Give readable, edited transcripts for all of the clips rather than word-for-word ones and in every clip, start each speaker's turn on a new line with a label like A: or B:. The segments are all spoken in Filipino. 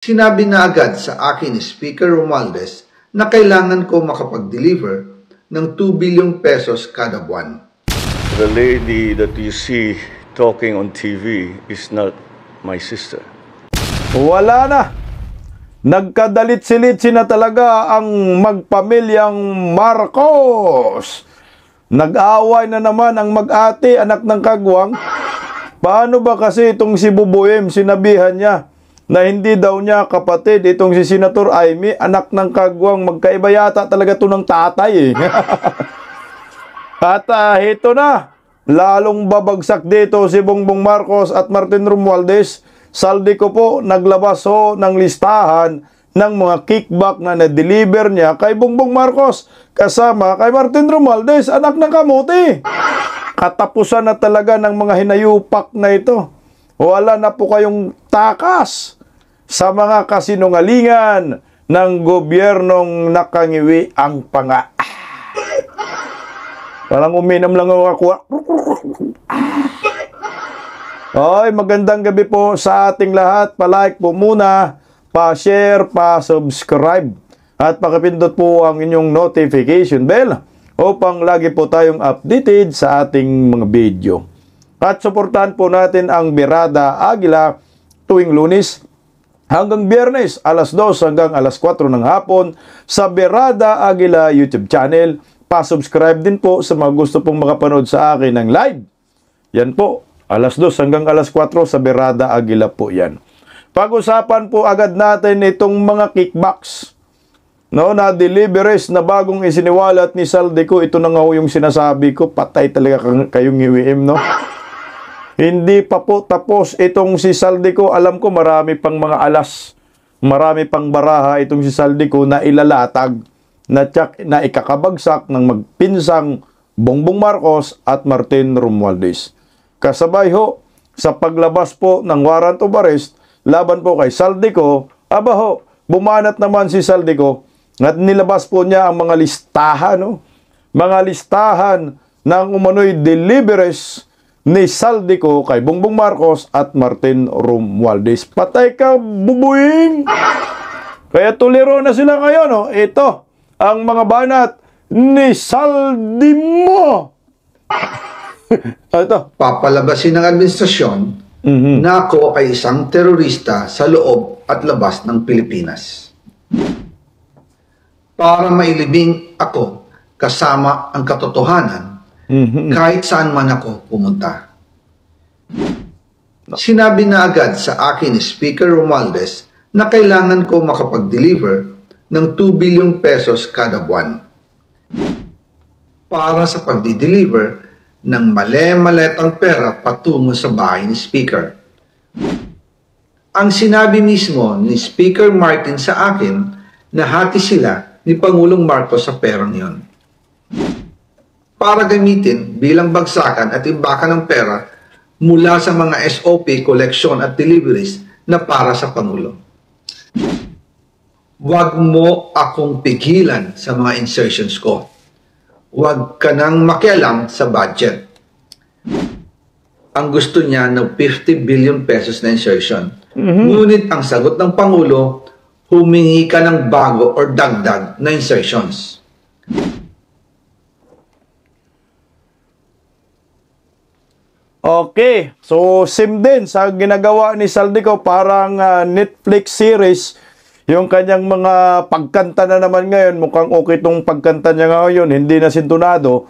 A: Sinabi na agad sa akin ni Speaker Romualdez na kailangan ko makapag-deliver ng 2 billion pesos kada buwan.
B: The lady that you see talking on TV is not my sister.
C: Wala na. Nagkadalit-silitsi na talaga ang magpamilyang Marcos. Nag-aaway na naman ang mag-ate, anak ng kagwang. Paano ba kasi itong si Buboyem, sinabihan niya na hindi daw niya kapatid itong si Senator Amy, anak ng kagwang, magkaiba yata talaga ito ng tatay eh. At ito na, lalong babagsak dito si Bongbong Marcos at Martin Romualdez. Saldico po naglabas ho ng listahan ng mga kickback na na-deliver niya kay Bongbong Marcos kasama kay Martin Romualdez, anak ng kamuti. Katapusan na talaga ng mga hinayupak na ito. Wala na po kayong takas sa mga kasinungalingan ng gobyernong nakangiwi ang panga. Parang uminom lang ako. Oy, magandang gabi po sa ating lahat. Pa-like po muna, pa-share, pa-subscribe. At pakipindot po ang inyong notification bell upang lagi po tayong updated sa ating mga video. At suportahan po natin ang Birada Aguila tuwing Lunes hanggang Biyernes, alas 2 hanggang alas 4 ng hapon sa Birada Aguila YouTube channel. Pa-subscribe din po sa mga gusto pong makapanood sa akin ng live. Yan po, alas 2 hanggang alas 4 sa Birada Aguila po yan. Pag-usapan po agad natin itong mga kickbacks. No, na deliveries na bagong isiniwalat ni Saldico. Ito na nga yung sinasabi ko, patay talaga kayong iwiim, no? Hindi pa po tapos itong si Saldico. Alam ko marami pang mga alas, marami pang baraha itong si Saldico na ilalatag na ikakabagsak ng magpinsang Bongbong Marcos at Martin Romualdez. Kasabay ho sa paglabas po ng warrant of arrest laban po kay Saldico, aba ho, bumanat naman si Saldico at nilabas po niya ang mga listahan, no? Mga listahan ng umano'y deliveries ni Saldico kay Bongbong Marcos at Martin Romualdez. Patay ka, bubuing! Kaya tuliro na sila ngayon, no? Ito ang mga banat ni Saldimo. Ito.
A: Papalabasin ng administrasyon na ako ay isang terorista sa loob at labas ng Pilipinas. Para mailibing ako kasama ang katotohanan kahit saan man ako pumunta. Sinabi na agad sa akin ni Speaker Romualdez na kailangan ko makapag-deliver ng 2 billion pesos kada buwan para sa pagdi-deliver ng mali-maletang pera patungo sa bahay ni Speaker. Ang sinabi mismo ni Speaker Martin sa akin na hati sila ni Pangulong Marcos sa perang yon para gamitin bilang bagsakan at imbakan ng pera mula sa mga SOP, collection at deliveries na para sa Pangulo. Huwag mo akong pigilan sa mga insertions ko. Huwag ka nang makialam sa budget. Ang gusto niya ng 50 billion pesos na insertion. Ngunit ang sagot ng Pangulo, humingi ka ng bago or dagdag na insertions.
C: Okay, so same din sa ginagawa ni Saldico, parang Netflix series. Yung kanyang mga pagkanta na naman ngayon, mukhang okay itong pagkanta niya ngayon, hindi na sintunado.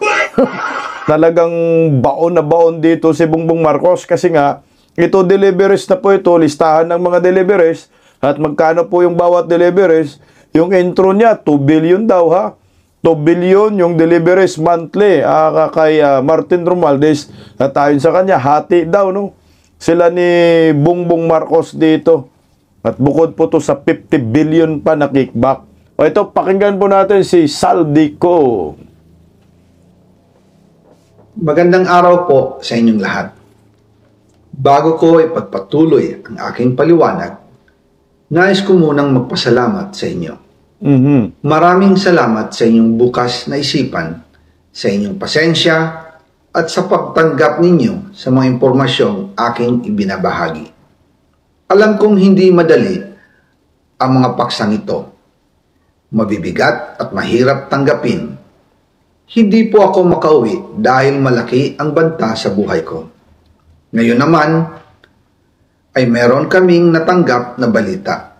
C: Talagang baon na baon dito si Bongbong Marcos kasi nga, ito deliveries na po ito, listahan ng mga deliveries, at magkano po yung bawat deliveries. Yung intro niya, 2 billion daw ha. 2 billion yung deliveries monthly kay Martin Romualdez. At ayon sa kanya, hati daw, no? Sila ni Bongbong Marcos dito. At bukod po to sa 50 billion pa na kickback. O ito, pakinggan po natin si Saldico.
A: Magandang araw po sa inyong lahat. Bago ko ipagpatuloy ang aking paliwanag, nais ko munang magpasalamat sa inyo. Maraming salamat sa inyong bukas na isipan, sa inyong pasensya, at sa pagtanggap ninyo sa mga impormasyong aking ibinabahagi. Alam kong hindi madali ang mga paksang ito. Mabibigat at mahirap tanggapin. Hindi po ako makauwi dahil malaki ang banta sa buhay ko. Ngayon naman ay meron kaming natanggap na balita.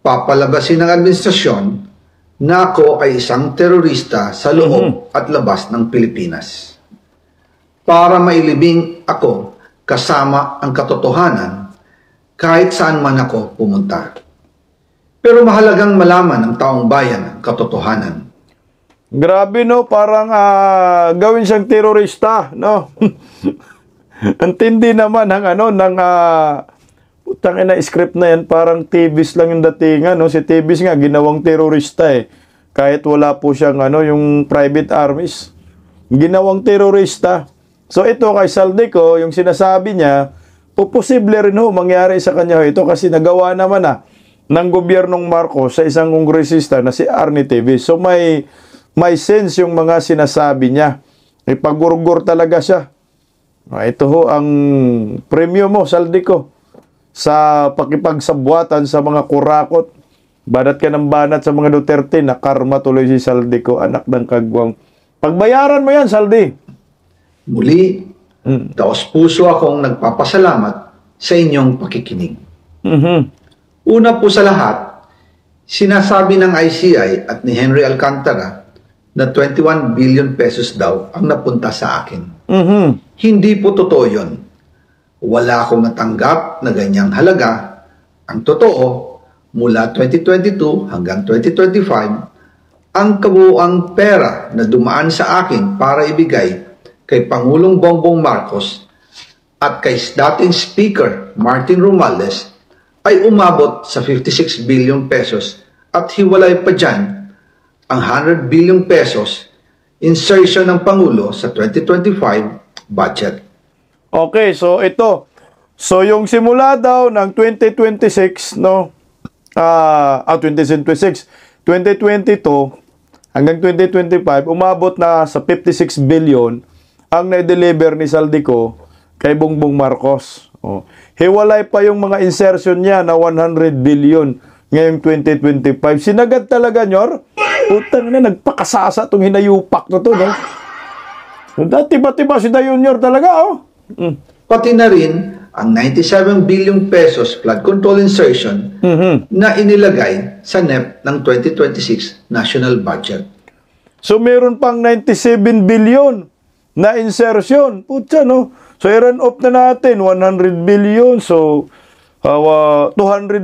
A: Papalabasin ng administrasyon na ako ay isang terorista sa loob at labas ng Pilipinas. Para mailibing ako kasama ang katotohanan kahit saan man ako pumunta. Pero mahalagang malaman ng taong bayan ang katotohanan.
C: Grabe, no? Parang gawin siyang terorista, no? Ang tindi naman ng putang ina, script na yan, parang TVs lang yung datingan, no? Si TVs nga ginawang terorista eh. Kahit wala po siyang yung private armies. Ginawang terorista. So ito kay Saldico, yung sinasabi niya, posible rin mangyari sa kanya ito kasi nagawa naman ng gobyernong Marcos sa isang kongresista na si Arnie Teves. So may sense yung mga sinasabi niya. May pagurgur talaga siya. Ito ang premyo mo, Saldico, sa pakipagsabwatan sa mga kurakot. Banat ka ng banat sa mga Duterte, na karma tuloy si Saldico, anak ng kagwang. Pagbayaran mo yan, Saldi.
A: Muli, taos puso akong nagpapasalamat sa inyong pakikinig. Una po sa lahat, sinasabi ng ICI at ni Henry Alcantara na 21 billion pesos daw ang napunta sa akin. Hindi po totoo yun. Wala akong natanggap na ganyang halaga. Ang totoo, mula 2022 hanggang 2025, ang kabuuang pera na dumaan sa akin para ibigay kay Pangulong Bongbong Marcos at kay dating Speaker Martin Romualdez ay umabot sa 56 billion pesos at hiwalay pa dyan ang 100 billion pesos insertion ng Pangulo sa 2025 budget.
C: Okay, so ito. So yung simula daw ng 2026, 2026, 2022 hanggang 2025, umabot na sa 56 billion ang na-deliver ni Saldico kay Bongbong Marcos. Hiwalay pa yung mga insertion niya na 100 billion ngayong 2025. Sinagad talaga, Nyor. Putang na, nagpakasasa itong hinayupak na to, no? Dati-tiba si Dayon, Nyor, talaga,
A: Pati na rin ang 97 billion pesos flood control insertion na inilagay sa NEP ng 2026 national budget.
C: So, meron pang 97 billion na insertion. Putya, no? So, i-run off na natin, 100 billion. So, 200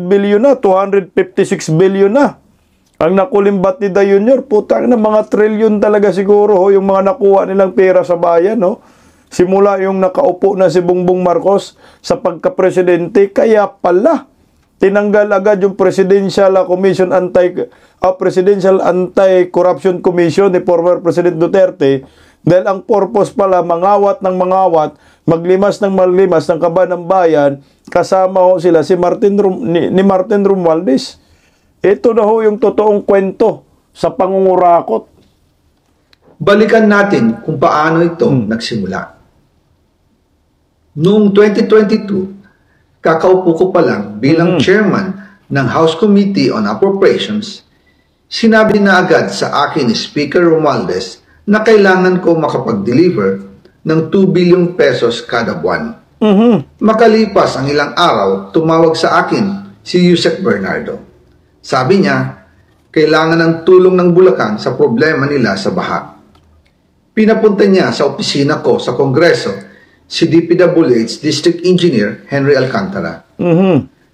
C: billion na, 256 billion na. Ang nakulimbat ni Dayon, putang na, mga trillion talaga siguro, yung mga nakuha nilang pera sa bayan, no? Simula yung nakaupo na si Bongbong Marcos sa pagka-presidente, kaya pala tinanggal agad yung Presidential Anti-Corruption Commission ni former President Duterte dahil ang purpose pala mangawat ng mangawat, maglimas ng maglimas ng kaban ng bayan, kasama sila si Martin Romualdez. Ito na yung totoong kwento sa pangungurakot.
A: Balikan natin kung paano ito nagsimula. Noong 2022, kakaupo ko pa lang bilang chairman ng House Committee on Appropriations, sinabi na agad sa akin ni Speaker Romualdez na kailangan ko makapag-deliver ng 2 billion pesos kada buwan. Makalipas ang ilang araw, tumawag sa akin si Yusek Bernardo. Sabi niya, kailangan ng tulong ng Bulacan sa problema nila sa baha. Pinapunta niya sa opisina ko sa Kongreso si DPWH District Engineer Henry Alcantara.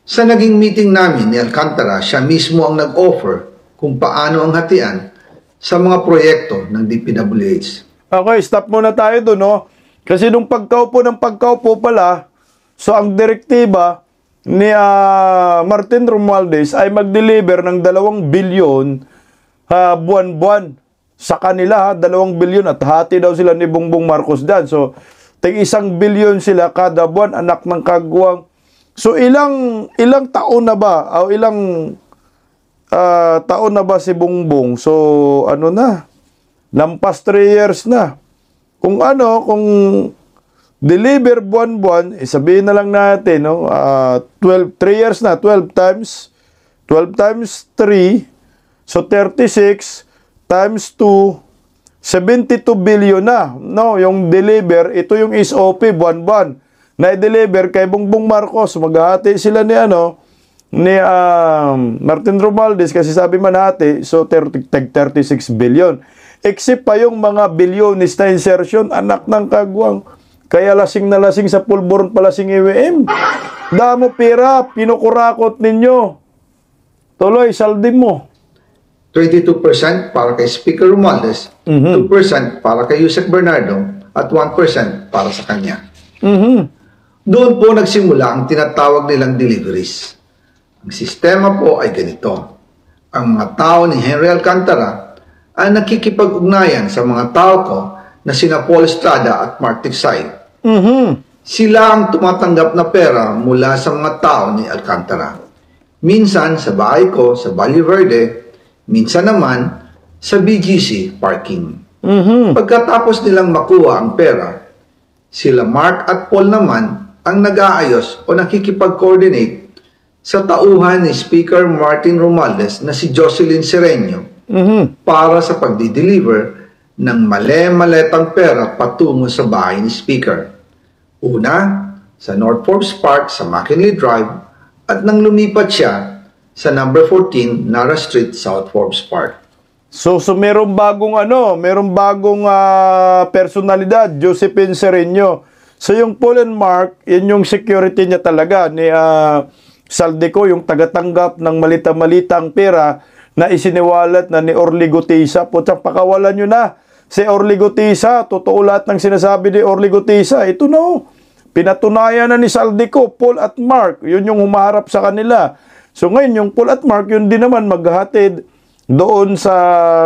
A: Sa naging meeting namin ni Alcantara, siya mismo ang nag-offer kung paano ang hatian sa mga proyekto ng DPWH.
C: Okay, stop muna tayo doon, no? Kasi nung pagkaupo pala, so ang direktiba ni Martin Romualdez ay mag-deliver ng 2 billion buwan-buwan sa kanila, 2 billion at hati daw sila ni Bongbong Marcos dyan. So, tig-1 billion sila kada buwan, anak ng kagwang. So, ilang taon na ba? O ilang taon na ba si Bongbong? So, lampas 3 years na. Kung deliver buwan-buwan, sabihin na lang natin, 3 years na, 12 times 12 times 3, so 36 times 2, 72 billion na. No, yung deliver, ito yung SOP, buwan-buwan, na i-deliver kay Bongbong Marcos. Maghahati sila ni Martin Romualdez, kasi sabi man hati, so 36 billion. Except pa yung mga bilyonis na insertion, anak ng kagwang. Kaya lasing na lasing sa pulburon palasing EWM. Damo pera, pinukurakot ninyo. Tuloy, saldi mo.
A: 22% para kay Speaker Romualdez, 2% para kay Yusek Bernardo, at 1% para sa kanya. Doon po nagsimula ang tinatawag nilang deliveries. Ang sistema po ay ganito. Ang mga tao ni Henry Alcantara ay nakikipag-ugnayan sa mga tao ko na sina Paul Estrada at Mark Tiksay. Sila ang tumatanggap na pera mula sa mga tao ni Alcantara. Minsan sa bahay ko sa Valle Verde, minsan naman sa BGC parking. Pagkatapos nilang makuha ang pera, sila Mark at Paul naman ang nag-aayos o nakikipag-coordinate sa tauhan ni Speaker Martin Romualdez na si Jocelyn Sereno para sa pagdi-deliver ng male-maletang pera patungo sa bahay ni Speaker. Una, sa North Forbes Park sa McKinley Drive, at nang lumipat siya sa number 14 Nara Street, South Forbes Park.
C: So merong bagong personalidad, Josephine Sereno. So yung Paul and Mark, yan yung security niya talaga ni Saldico, yung tagatanggap ng malita-malitang pera na isiniwalat na ni Orly Gutisa. Putsang pakawalan nyo na si Orly Gutisa. Totoo lahat ng sinasabi ni Orly Gutisa. Ito na pinatunayan na ni Saldico, Paul at Mark. Yun yung humarap sa kanila. So ngayon, yung Paul at Mark, yun din naman maghahatid doon sa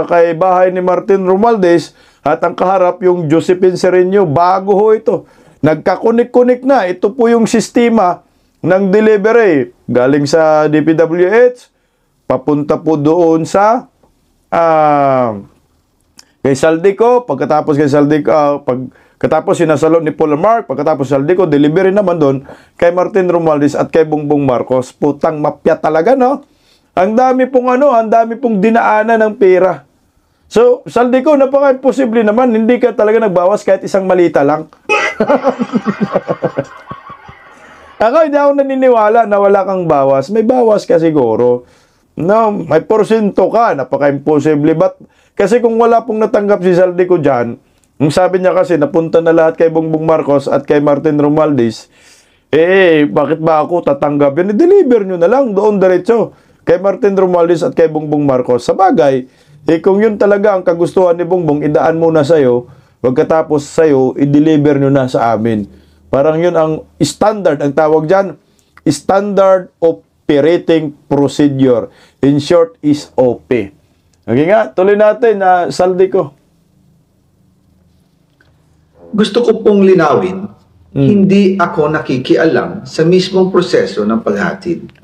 C: kay bahay ni Martin Romualdez, at ang kaharap yung Josephine Sereno. Bago ho ito. Nagkakunik-kunik na. Ito po yung sistema ng delivery. Galing sa DPWH, papunta po doon sa kay Saldico. Pagkatapos kay Saldico, pagkatapos sinasalo ni Paul Mark, pagkatapos Saldico, delivery naman doon kay Martin Romualdez at kay Bongbong Marcos. Putang mapya talaga, no? Ang dami pong dinaanan ng pera. So, Saldico, napaka-imposible naman, hindi ka talaga nagbawas kahit isang malita lang. Ako, hindi ako naniniwala na wala kang bawas. May bawas ka siguro. No, may porsyento ka, napaka-imposible. But, kasi kung wala pong natanggap si Saldico dyan, yung sabi niya kasi, napunta na lahat kay Bongbong Marcos at kay Martin Romualdez, bakit ba ako tatanggap? Yan, i-deliver nyo na lang doon diretso kay Martin Romualdez at kay Bongbong Marcos. Sa bagay, kung yun talaga ang kagustuhan ni Bongbong, idaan muna sa'yo, pagkatapos sa'yo, i-deliver nyo na sa amin. Parang yun ang standard, ang tawag dyan, Standard Operating Procedure. In short, is OP. Okay nga, tuloy natin na Saldico.
A: Gusto ko pong linawin, hindi ako nakikialam sa mismong proseso ng paghatid.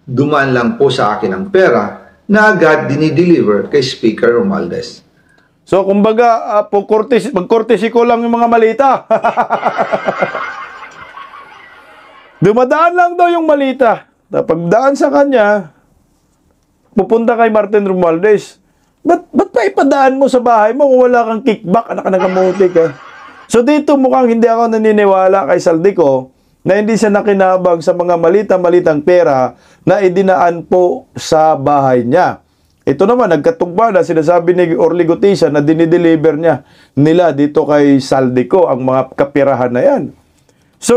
A: Dumaan lang po sa akin ang pera na agad dinideliver kay Speaker Romualdez.
C: So, kumbaga, mag-courtesy ko lang yung mga malita. Dumadaan lang daw yung malita. Pagdaan sa kanya, pupunta kay Martin Romualdez. Ba't pa ipadaan mo sa bahay mo kung wala kang kickback, anak na kamuti ka? So dito mukhang hindi ako naniniwala kay Saldico na hindi siya nakinabang sa mga malita-malitang pera na idinaan po sa bahay niya. Ito naman, nagkatugma na sinasabi ni Orly Gutisa na dinideliver nila dito kay Saldico ang mga kapirahan na yan. So,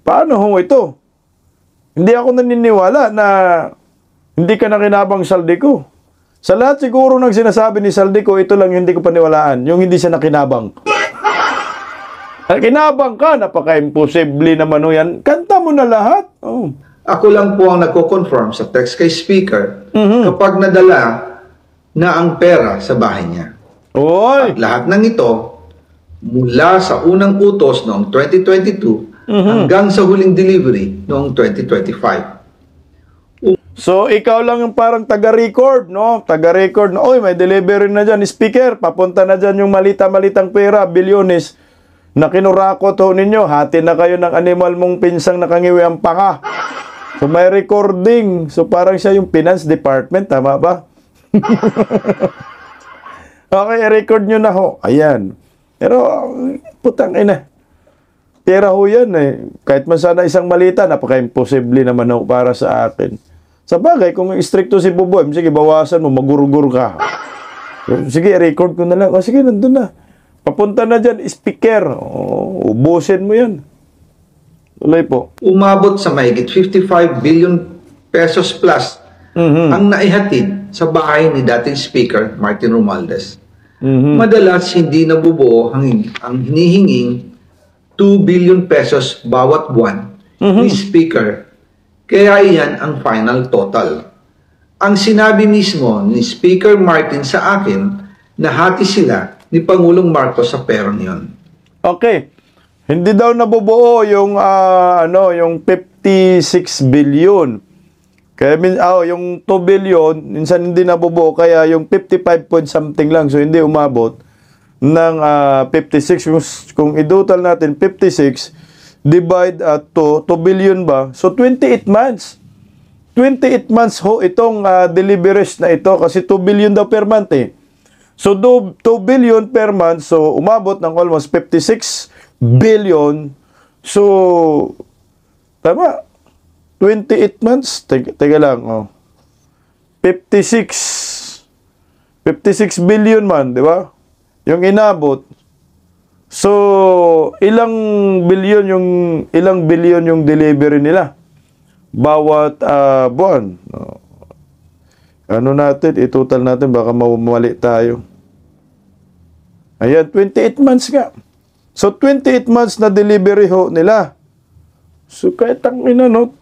C: paano ho ito? Hindi ako naniniwala na hindi ka nakinabang Saldico. Sa lahat siguro ng sinasabi ni Saldico, ito lang hindi ko paniwalaan, yung hindi siya nakinabang. Kinabang ka, napaka-imposible naman o yan. Kanta mo na lahat.
A: Ako lang po ang nagko-confirm sa text kay Speaker kapag nadala na ang pera sa bahay niya. At lahat ng ito, mula sa unang utos noong 2022 hanggang sa huling delivery noong 2025.
C: So, ikaw lang yung parang taga-record, no? Taga-record na, may delivery na dyan. Speaker, papunta na dyan yung malita-malitang pera, bilyones, na kinurakot ho ninyo. Hati na kayo ng animal mong pinsang nakangiwi ang panga. So may recording. So parang siya yung finance department, tama ba? Okay, record nyo na ho. Ayan. Pero, putang ina. Pera ho yan eh. Kahit man sana isang malita, napaka-imposible naman ho para sa akin. Sa bagay, kung stricto si Buboy, sige, bawasan mo, magurugur ka. Sige, record ko na lang. O sige, nandun na. Papunta na dyan, speaker. O, ubusin mo yan. Tuloy po.
A: Umabot sa mahigit 55 billion pesos plus ang naihatid sa bahay ni dating Speaker Martin Romualdez. Madalas hindi nabubuo ang hinihinging 2 billion pesos bawat buwan ni Speaker. Kaya iyan ang final total. Ang sinabi mismo ni Speaker Martin sa akin na hati sila ni Pangulong Marcos sa perang yon.
C: Okay. Hindi daw nabubuo yung yung 56 billion. Kaya yung 2 billion minsan hindi nabubuo kaya yung 55 point something lang so hindi umabot ng 56 kung idutal natin 56 divide 2 billion ba? So 28 months. 28 months ho itong deliveries na ito kasi 2 billion daw per month eh. So 2 billion per month so umabot ng almost 56 billion. So tama 28 months. Teka lang, 56 billion man, di ba? Yung inabot. So, ilang billion yung delivery nila bawat buwan. Ano natin, itotal natin baka mawali tayo. Ayan, 28 months nga. So, 28 months na delivery ho nila. So, kahit ang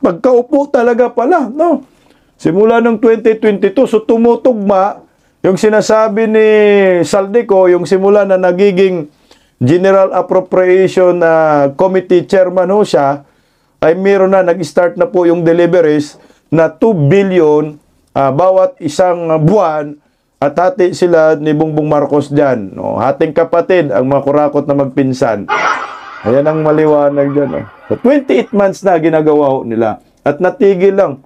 C: pagkaupo talaga pala, no? Simula ng 2022, so tumutugma yung sinasabi ni Saldico, yung simula na nagiging General Appropriation Committee Chairman ho siya, ay meron na, nag-start na po yung deliveries na 2 billion bawat isang buwan at hati sila ni Bongbong Marcos dyan. No? Hating kapatid, ang mga kurakot na magpinsan. Ayan ang maliwanag dyan. So, 28 months na ginagawa nila. At natigil lang.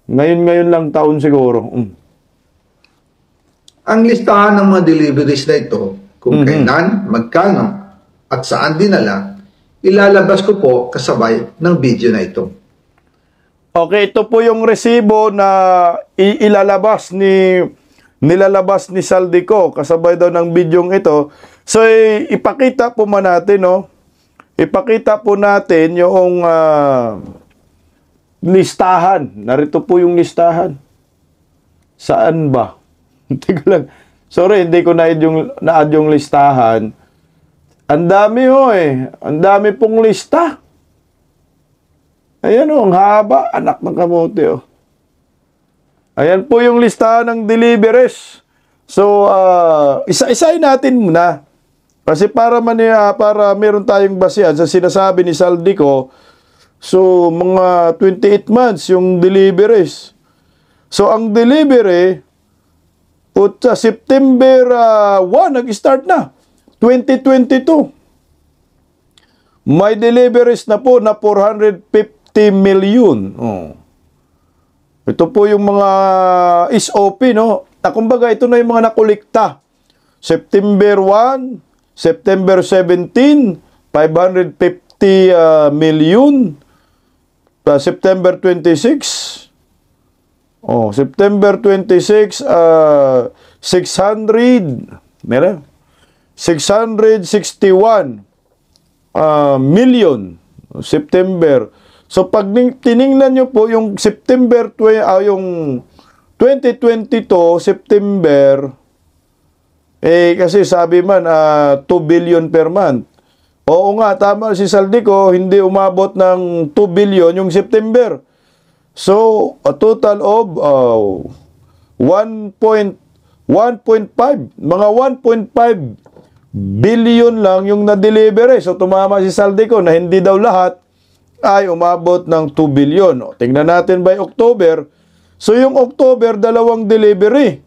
C: Ngayon lang taon siguro.
A: Ang listahan ng mga deliveries na ito, kung kailan, magkano, at saan dinala, ilalabas ko po kasabay ng video na ito.
C: Okay, ito po yung resibo na nilalabas ni Saldico kasabay daw ng bidyong ito. So, ipakita po man natin, no? Ipakita po natin yung listahan. Narito po yung listahan. Saan ba? Teka lang. Sorry, hindi ko na-add yung listahan. Ang dami ho eh. Ang dami pong lista. Ayan o, ang haba. Anak ng kamote o. Ayan po yung listahan ng deliveries. So, isa-isahin natin muna. Kasi para meron tayong basihan sa sinasabi ni Saldico, so mga 28 months yung deliveries. So ang delivery sa September 1 nag-start na 2022. May deliveries na po na 450 million. Ito po yung mga SOP, no? Kumbaga ito na yung mga nakolekta. September 1, September 17, 550 million. September 26. September 26, 600. Meron? 661 million. September. So, pag tiningnan nyo po yung September, yung 2022, September, kasi sabi man, 2 billion per month. Oo nga, tama si Saldico, hindi umabot ng 2 billion yung September. So, a total of 1.5, mga 1.5 billion lang yung na-deliver. So, tumama si Saldico na hindi daw lahat ay umabot ng 2 billion. Tingnan natin by October. So, yung October, 2 delivery.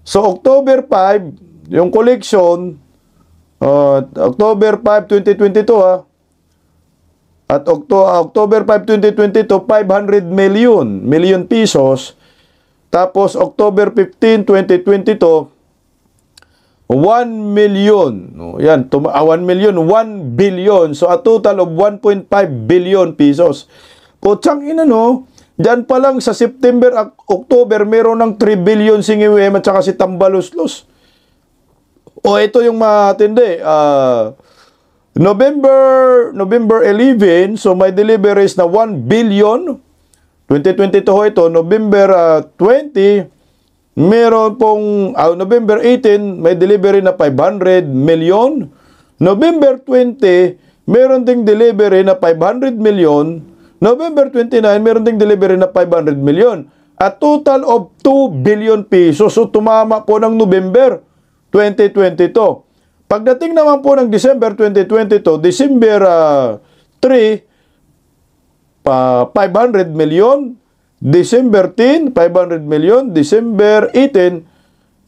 C: So, October 5, yung collection, October 5, 2022 At October 5, 2022, 500 million pesos. Tapos October 15, 2022, 1 million. Yan, 1 million, 1 billion. So a total of 1.5 billion pesos. Putsang ina no, dyan pa lang sa September, October, meron ng 3 billion si Ngiwem at saka si Tambaluslos. O ito yung matindi. November 11, so may deliveries na 1 billion. 2022 ito, November 20, meron pong November 18, may delivery na 500 million. November 20, meron ding delivery na 500 million. November 29, meron ding delivery na 500 million. A total of 2 billion pesos. So tumama po ng November 2022. Pagdating naman po ng December 2022, December 3, 500 million. December 10, 500 million. December 18,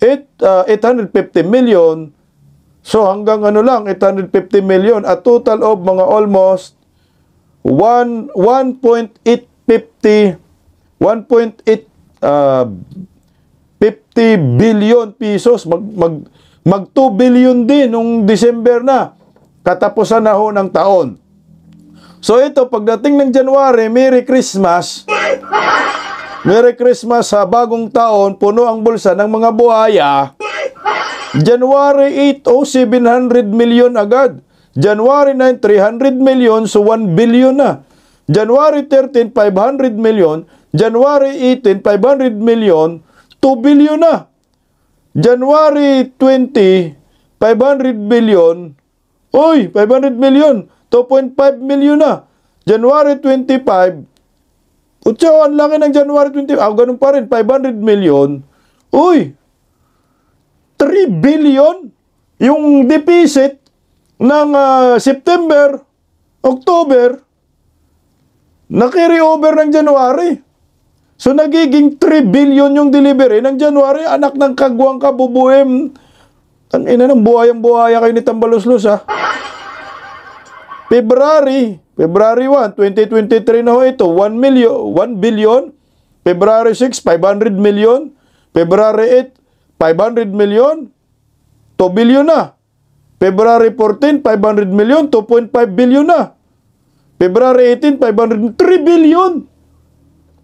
C: 850 million. So hanggang ano lang, 850 million. A total of mga almost 1.850 billion pesos. Mag 2 billion din nung December na. Katapusan na ho ng taon. So ito, pagdating ng January, Merry Christmas. Merry Christmas sa bagong taon, puno ang bulsa ng mga buhaya. January 8, 700 million agad. January 9, 300 million, so 1 billion na. January 13, 500 million. January 18, 500 million, 2 billion na. January 20, 500 billion. Uy, 500 million. 2.5 million na. January 25. Utsa, ang laki ng January 20. Ganun pa rin. 500 million. Uy, 3 billion. Yung deficit ng September, October, na-carry over ng January. So, nagiging 3 billion yung delivery ng January. Anak ng kagwang ka, bubuhem. Ang ina ng buhayang-buhaya kayo ni Tambaluslos, ha? February 1, 2023 na ho ito, 1 billion. February 6, 500 million. February 8, 500 million. 2 billion na. February 14, 500 million. 2.5 billion na. February 18, 500, 3 billion.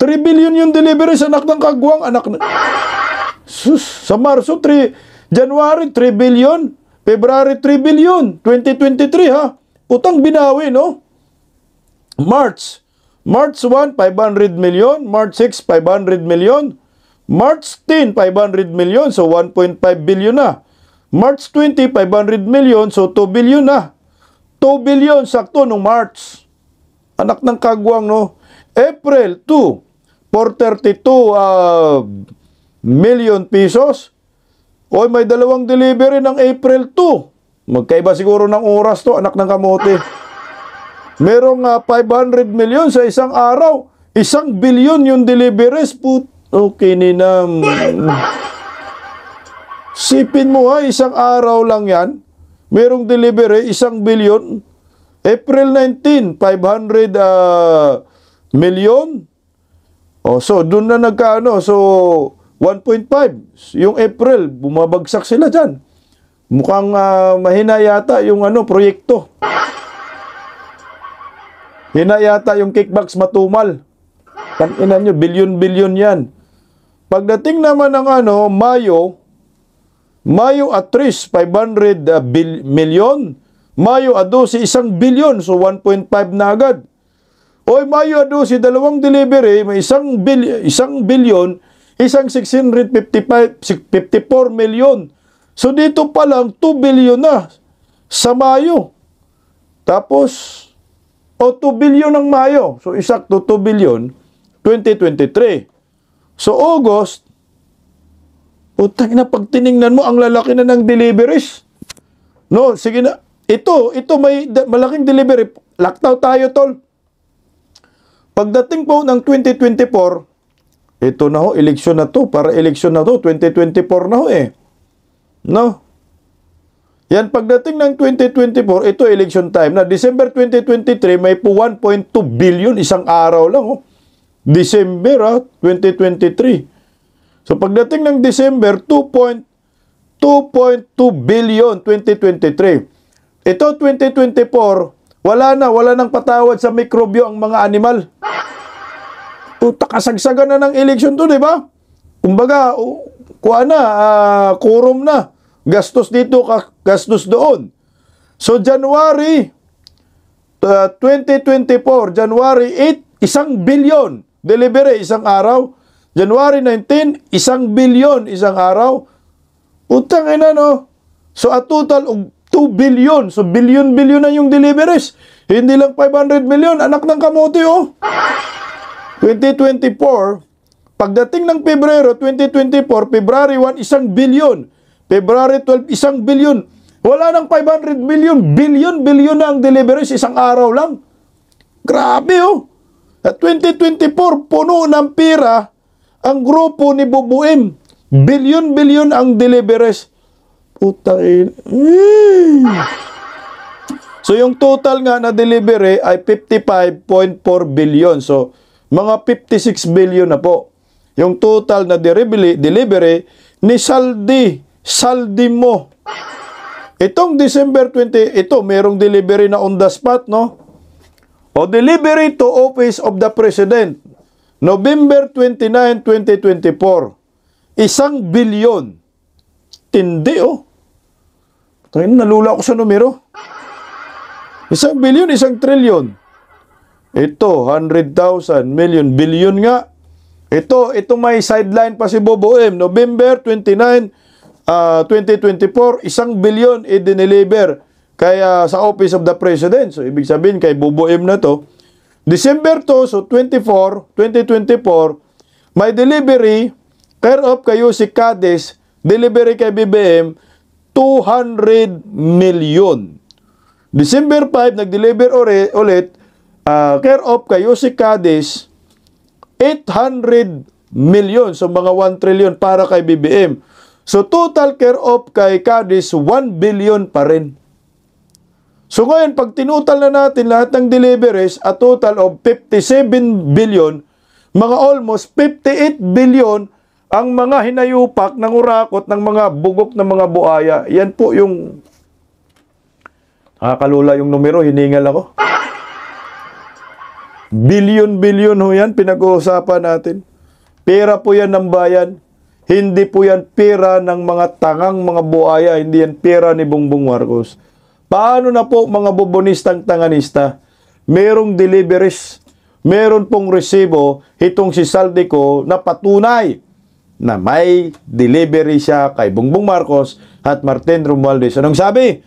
C: 3 billion yung delivery sa anak ng kagwang. Sa Marso, January, 3 billion. February, 3 billion. 2023, ha? Utang binawi, no? March 1, 500 million. March 6, 500 million. March 10, 500 million. So, 1.5 billion na. March 20, 500 million. So, 2 billion na. 2 billion sakto nung March. Anak ng kagwang, no? April 2, 432 million pesos. Oy, may dalawang delivery ng April 2. Magkaiba siguro ng oras to, anak ng kamote. Merong 500 million sa isang araw. 1 billion yung deliveries. Okay, ninam. Sipin mo ha, isang araw lang yan. Merong delivery, 1 billion. April 19, 500 million. So, dun na nagkaano. So, 1.5. Yung April, bumabagsak sila dyan. Mukhang mahina yata yung proyekto. Hina yata yung kickbacks matumal. Tangina nyo, bilyon-bilyon yan. Pagdating naman ng Mayo at 3, 500 million. Mayo at 12, 1 billion. So, 1.5 na agad. Oy, Mayo at 12, dalawang delivery, may 1 billion, isang 654 million. So, dito pa lang, 2 billion na sa Mayo. Tapos, 2 billion ng Mayo. So, isakto 2 billion, 2023. So, August, putang ina, pag tiningnan mo, ang lalaki na ng deliveries. No, sige na. Ito may malaking delivery. Lockdown tayo, tol. Pagdating po ng 2024, ito na ho, eleksyon na to. Para eleksyon na to, 2024 na ho eh. No? Yan, pagdating ng 2024, ito election time na. December 2023, may po 1.2 billion, isang araw lang. Oh. December 2023. So pagdating ng December, 2.2 billion 2023. Ito 2024, wala nang patawad sa mikrobyo ang mga animal. Puta, kasagsagan na ng election to, di ba? Kumbaga, kurom na. Gastos dito, gastos doon. So, January 2024, January 8, 1 billion. Delivery, isang araw. January 19, 1 billion, isang araw. Utang ina, no? So, a total of 2 billion. So, billion-billion na yung deliveries. Hindi lang 500 million. Anak ng kamote, oh. 2024, pagdating ng Pebrero 2024, February 1, 1 billion. February 12, 1 billion. Wala nang 500 million. Billion na ang deliveries isang araw lang. Grabe, oh. At 2024, puno ng pira ang grupo ni Bubuim. Billion ang deliveries. Putain. So, yung total nga na delivery ay 55.4 billion. So, mga 56 billion na po. Yung total na delivery ni Saldi mo. Itong December 20, ito, merong delivery na on the spot, no? O delivery to Office of the President, November 29, 2024. 1 billion. Tindi, oh. Tayo, nalula ko sa numero. 1 billion, 1 trillion. Ito, 100,000, million, billion nga. Ito may sideline pa si Bobo M. November 29, 2024, 1 billion i-deliver kaya sa Office of the President. So, ibig sabihin kay Bobo M na to. December 2, so 2024, may delivery, care of kayo si Cadiz, delivery kay BBM, 200 million. December 5, nag-deliver ulit, care of kayo si Cadiz, 800 million. So, mga 1 trillion para kay BBM. So, total care of kay Cadiz, 1 billion pa rin. So, ngayon, pag tinutal na natin lahat ng deliveries, a total of 57 billion, mga almost 58 billion ang mga hinayupak ng urakot ng mga bugok ng mga buaya. Yan po yung nakakalula yung numero, hiningal ako. Billion ho yan, pinag-uusapan natin. Pera po yan ng bayan. Hindi po yan pera ng mga tangang mga buaya. Hindi yan pera ni Bongbong Marcos. Paano na po mga bubonistang tanganista? Merong deliveries. Meron pong resibo itong si Saldico na patunay na may delivery siya kay Bongbong Marcos at Martin Romualdez. Anong sabi?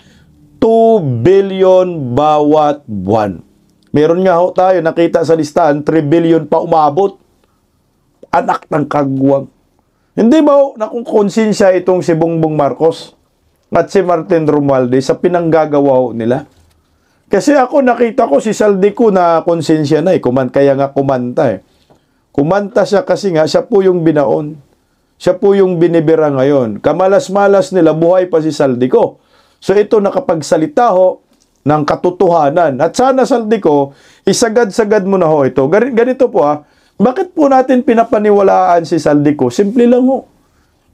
C: 2 billion bawat buwan. Meron nga ho tayo nakita sa listahan, 3 billion pa umabot. Anak ng kagwang. Hindi ba ho nakukonsensya itong si Bongbong Marcos at si Martin Romualdez sa pinanggagawa ho nila? Kasi ako nakita ko si Saldico na konsensya na kaya nga kumanta Kumanta siya kasi nga siya po yung binaon. Siya po yung binibira ngayon. Kamalas-malas nila, buhay pa si Saldico. So ito nakapagsalita ho ng katotohanan. At sana Saldico, isagad-sagad mo na ho ito. Ganito po bakit po natin pinapaniwalaan si Saldico? Simple lang ho.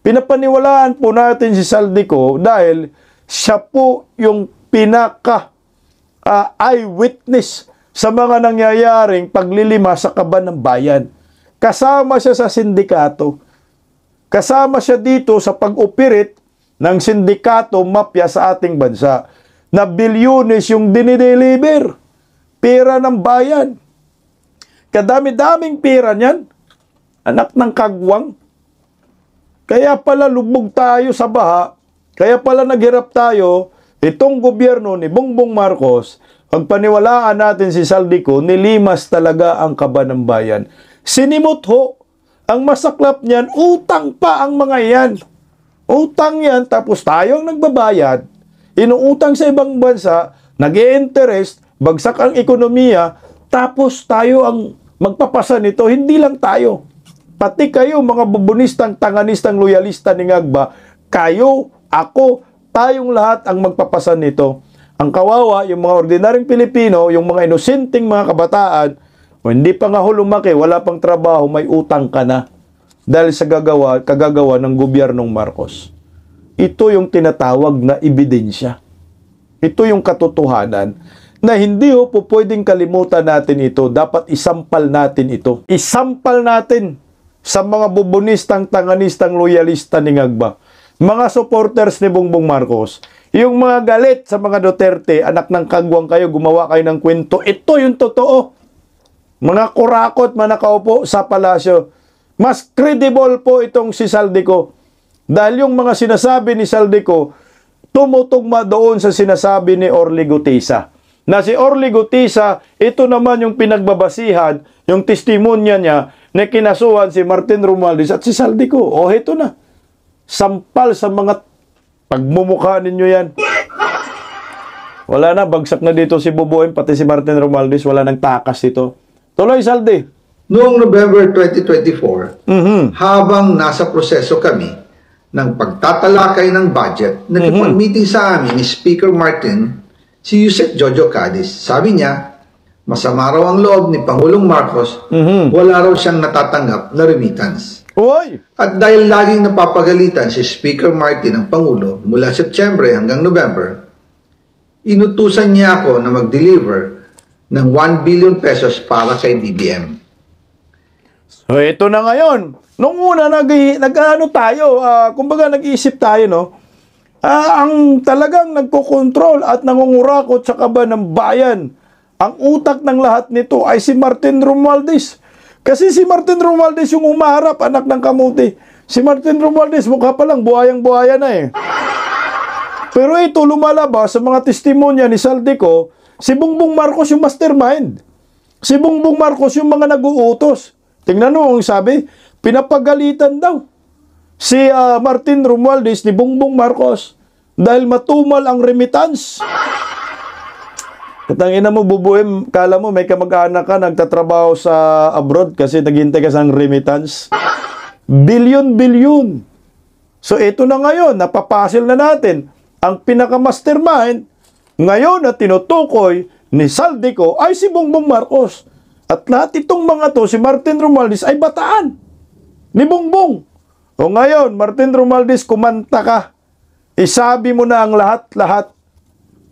C: Pinapaniwalaan po natin si Saldico dahil siya po yung pinaka eyewitness sa mga nangyayaring paglilima sa kaban ng bayan. Kasama siya sa sindikato. Kasama siya dito sa pag-operate ng sindikato mafia sa ating bansa na bilyones yung dinideliver. Pera ng bayan. Kadami-daming pera niyan. Anak ng kagwang. Kaya pala lubog tayo sa baha. Kaya pala naghirap tayo. Itong gobyerno ni Bongbong Marcos, pag paniwalaan natin si Saldico, nilimas talaga ang kaban ng bayan. Sinimot ho. Ang masaklap niyan, utang pa ang mga yan. Utang yan, tapos tayong nagbabayad. Inuutang sa ibang bansa, nag-i-interest, bagsak ang ekonomiya, tapos tayo ang magpapasa nito. Hindi lang tayo. Pati kayo, mga bubunistang, tanganistang, loyalista ni Ngagba, kayo, ako, tayong lahat ang magpapasan nito. Ang kawawa, yung mga ordinaryong Pilipino, yung mga inosenteng mga kabataan, o hindi pa nga lumaki, wala pang trabaho, may utang ka na dahil sa kagagawa ng gobyernong Marcos. Ito yung tinatawag na ebidensya. Ito yung katotohanan na hindi po pwedeng kalimutan natin ito. Dapat isampal natin ito. Isampal natin sa mga bubunistang, tanganistang, loyalista ni Ngagba. Mga supporters ni Bongbong Marcos. Yung mga galit sa mga Duterte, anak ng kagwang kayo, gumawa kayo ng kwento. Ito yung totoo. Mga kurakot, manakaupo sa palasyo. Mas credible po itong si Saldico. Dahil yung mga sinasabi ni Saldico, tumutugma doon sa sinasabi ni Orly Gutisa. Na si Orly Gutisa, ito naman yung pinagbabasihan, yung testimonya niya, na kinasuhan si Martin Romualdez at si Saldico. O, ito na. Sampal sa mga pagmumukha ninyo yan. Wala na, bagsak na dito si Bubuin, pati si Martin Romualdez, wala nang takas dito. Tuloy, Saldi.
A: Noong November 2024, habang nasa proseso kami ng pagtatalakay ng budget, nakipag-meeting sa amin ni Speaker Martin, si Yusek Jojo Cadiz. Sabi niya, masama raw ang loob ni Pangulong Marcos, wala raw siyang natatanggap na remittance.
C: Uy!
A: At dahil laging napapagalitan si Speaker Martin ang Pangulo mula September hanggang November, inutusan niya ako na mag-deliver ng 1 billion pesos para kay BBM.
C: So, ito na ngayon. Nung una, kumbaga nag-iisip tayo, no? Ang talagang nagkokontrol at nangungurakot sa kaba ng bayan, ang utak ng lahat nito ay si Martin Romualdez. Kasi si Martin Romualdez yung umaharap, anak ng kamuti. Si Martin Romualdez, mukha pa lang, buhayang-buhaya na eh. Pero ito, lumalabas sa mga testimonya ni Saldico, si Bongbong Marcos yung mastermind. Si Bongbong Marcos yung mga nag-uutos. Tingnan mo ang sabi, pinapagalitan daw si Martin Romualdez ni Bongbong Marcos dahil matumal ang remittance. Katangina mo, Bubuim, kala mo may kamag-anak ka nagtatrabaho sa abroad kasi naghintay ka sa remittance. Bilyon-bilyon. So ito na ngayon, napapasil na natin. Ang pinaka-mastermind ngayon na tinutukoy ni Saldico ay si Bongbong Marcos. At lahat itong mga to, si Martin Romualdez ay bataan ni Bongbong. O ngayon, Martin Romualdez, kumanta ka. Isabi mo na ang lahat-lahat.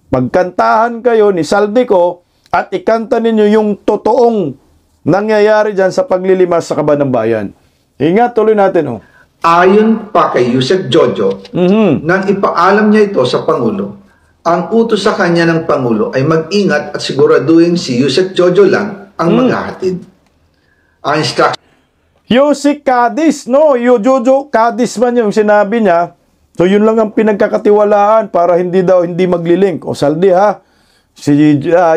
C: Pagkantahan kayo ni Saldico at ikanta ninyo yung totoong nangyayari dyan sa paglilimas sa kaba ng bayan. Ingat, tuloy natin. Oh.
A: Ayon pa kay Yusek Jojo, nang ipaalam niya ito sa Pangulo, ang utos sa kanya ng Pangulo ay mag-ingat at siguraduhin si Yusek Jojo lang ang maghahatid. Ang instruction
C: Yusek Cadiz, no? Jojo Cadiz man yung sinabi niya. So yun lang ang pinagkakatiwalaan para hindi maglilink. O Saldi ha, si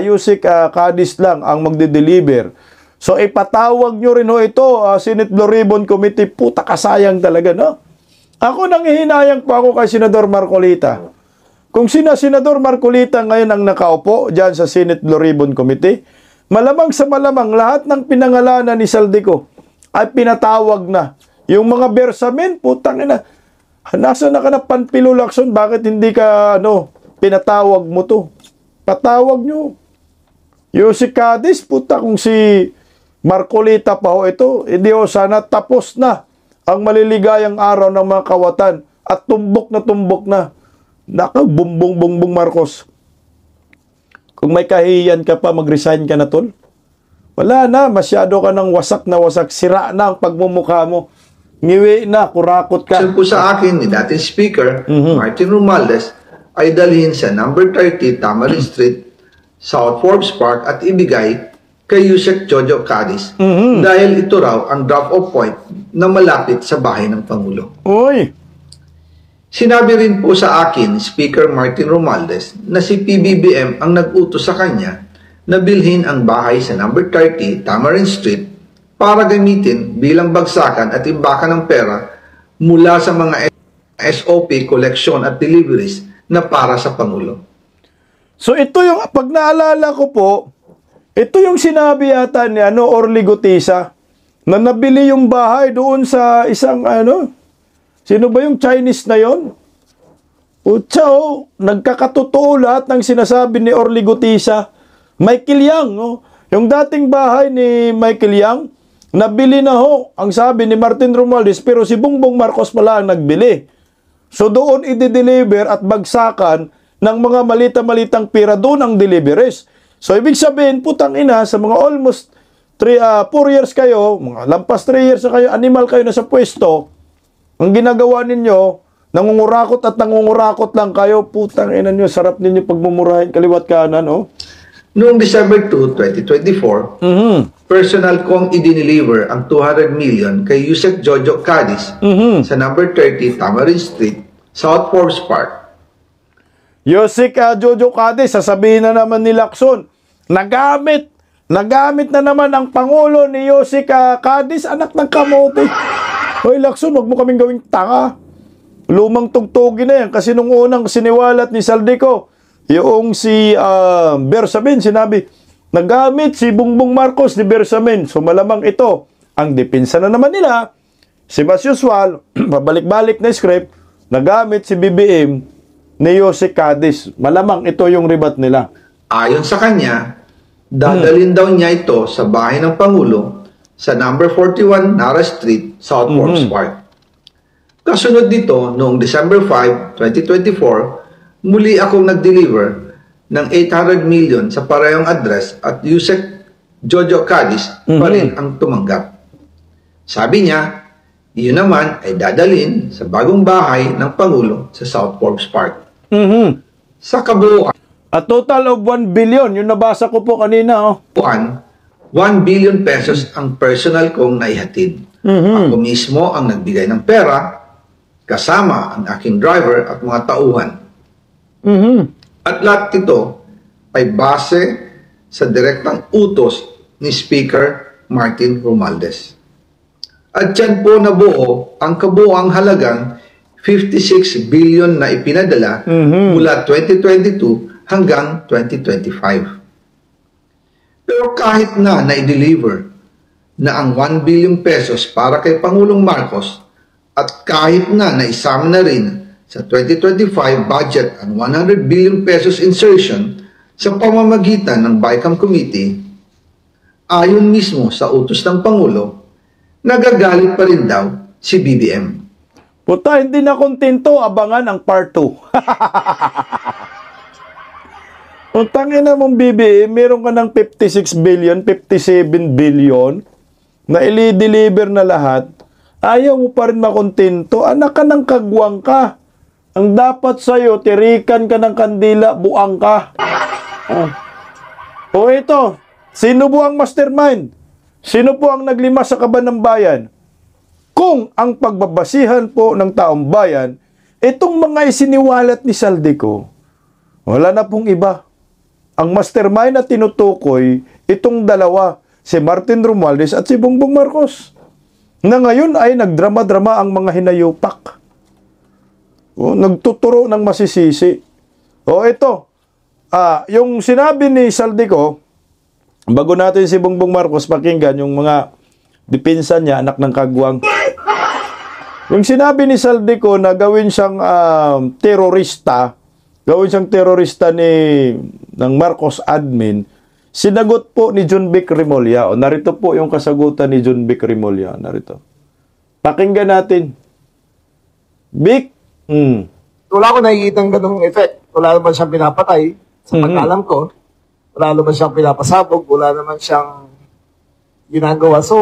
C: Yusek Cadiz lang ang magde-deliver. So ipatawag nyo rin ho ito, Senate Blue Ribbon Committee, puta kasayang talaga, no? Ako nanghihinayang pa ako kay Senador Marcolita. Kung Senador Marcolita ngayon ang nakaupo dyan sa Senate Blue Ribbon Committee, malamang sa malamang lahat ng pinangalanan ni Saldico ay pinatawag na. Yung mga bersamin, putang ina, nasa na ka na Panfilo Lacson, bakit hindi ka, pinatawag mo to? Patawag nyo. Yusek Cadiz, puta, kung si Marcolita pa ho ito, hindi ho sana tapos na ang maliligayang araw ng mga kawatan at tumbok na. Naka, Bongbong Marcos. Kung may kahiyan ka pa, mag-resign ka na, tol. Wala na, masyado ka ng wasak na wasak. Sira na ang pagmumukha mo. Ngiwi na, kurakot ka.
A: po sa akin ni dating Speaker Martin Romualdez ay dalhin sa number 30 Tamarin Street, South Forbes Park at ibigay kay Yusek Jojo Cadiz dahil ito raw ang drop-off point na malapit sa bahay ng Pangulo.
C: Uy!
A: Sinabi rin po sa akin Speaker Martin Romualdez na si PBBM ang nag-utos sa kanya na bilhin ang bahay sa number 30 Tamarin Street para gamitin bilang bagsakan at imbakan ng pera mula sa mga SOP, collection at deliveries na para sa Pangulo.
C: So ito yung, pag naalala ko po, ito yung sinabi yata ni Orly Gutisa na nabili yung bahay doon sa isang sino ba yung Chinese na yon? Putsa, nagkakatotoo lahat ng sinasabi ni Orly Gutisa. Michael Yang, yung dating bahay ni Michael Yang, nabili na ang sabi ni Martin Romualdez, pero si Bongbong Marcos pala ang nagbili. So doon i-deliver at bagsakan ng mga malita-malitang pira, doon ang deliveries. So ibig sabihin, putang ina, sa mga almost 4 years kayo, mga lampas 3 years na kayo, animal kayo na sa pwesto, ang ginagawa ninyo, nangungurakot at nangungurakot lang kayo, putang ina nyo, sarap ninyo pagmumurahin kaliwat kanan,
A: Noong December 2, 2024, personal kong i-deliver ang 200 million kay Yusek Jojo Cadiz sa number 30 Tamarin Street, South Forbes Park.
C: Yusek Jojo Cadiz, sasabihin na naman ni Lacson, nagamit na naman ang Pangulo ni Yusek Cadiz, anak ng kamote. Hoy Lacson, wag mo kaming gawing tanga. Lumang tugtugin na yan kasi nung unang siniwalat ni Saldico, yung si Bersamin, sinabi, nagamit si Bongbong Marcos ni Bersamin. So malamang ito, ang depensa na naman nila, si mas usual, pabalik-balik na script, nagamit si BBM ni Yusek Cadiz. Malamang ito yung ribat nila.
A: Ayon sa kanya, dadalhin daw niya ito sa bahay ng Pangulo sa number 41 Nara Street, South Forbes Park. Kasunod dito, noong December 5, 2024, muli akong nag-deliver ng 800 million sa parehong address at Yusek Jojo Cadiz pa rin ang tumanggap. Sabi niya, iyon naman ay dadalhin sa bagong bahay ng Pangulo sa South Forbes Park. Sa kabuuan,
C: A total of 1 billion, yung nabasa ko po kanina.
A: 1 billion pesos ang personal kong naihatid. Ako mismo ang nagbigay ng pera, kasama ang aking driver at mga tauhan. At lahat ito ay base sa direktang utos ni Speaker Martin Romualdez. At dyan po nabuo ang kabuuang halagang 56 billion na ipinadala mula 2022 hanggang 2025. Pero kahit na i-deliver na ang 1 billion pesos para kay Pangulong Marcos at kahit na naisama na rin sa 2025 budget ang 100 billion pesos insertion sa pamamagitan ng BICAM Committee, ayon mismo sa utos ng Pangulo, nagagalit pa rin daw si BBM.
C: Puta, hindi na kontento, abangan ang part 2. Utangin na mong BBM, meron ka ng 56 billion, 57 billion na ili-deliver na lahat, ayaw mo pa rin makontento, anak ka ng kagwang ka. Ang dapat sa'yo, tirikan ka ng kandila, buang ka. O ito, sino po ang mastermind? Sino po ang naglima sa kaban ng bayan? Kung ang pagbabasihan po ng taong bayan, itong mga isiniwalat ni Saldico, wala na pong iba. Ang mastermind na tinutukoy, itong dalawa, si Martin Romualdez at si Bongbong Marcos, na ngayon ay nagdrama-drama ang mga hinayupak. Nagtuturo ng masisisi. Ito, yung sinabi ni Saldico, bago natin si Bongbong Marcos pakinggan, yung mga depensa niya, anak ng kagwang. Yung sinabi ni Saldico na gawin siyang terorista, ng Marcos admin, sinagot po ni John Vic Remulla. Narito po yung kasagutan ni John Vic Remulla. Narito. Pakinggan natin. Vic,
D: Wala ko nakikita ng ganung effect. Wala naman siyang pinapatay. Sa pagkalam ko, wala naman siyang pinapasabog. Wala naman siyang ginagawa. So,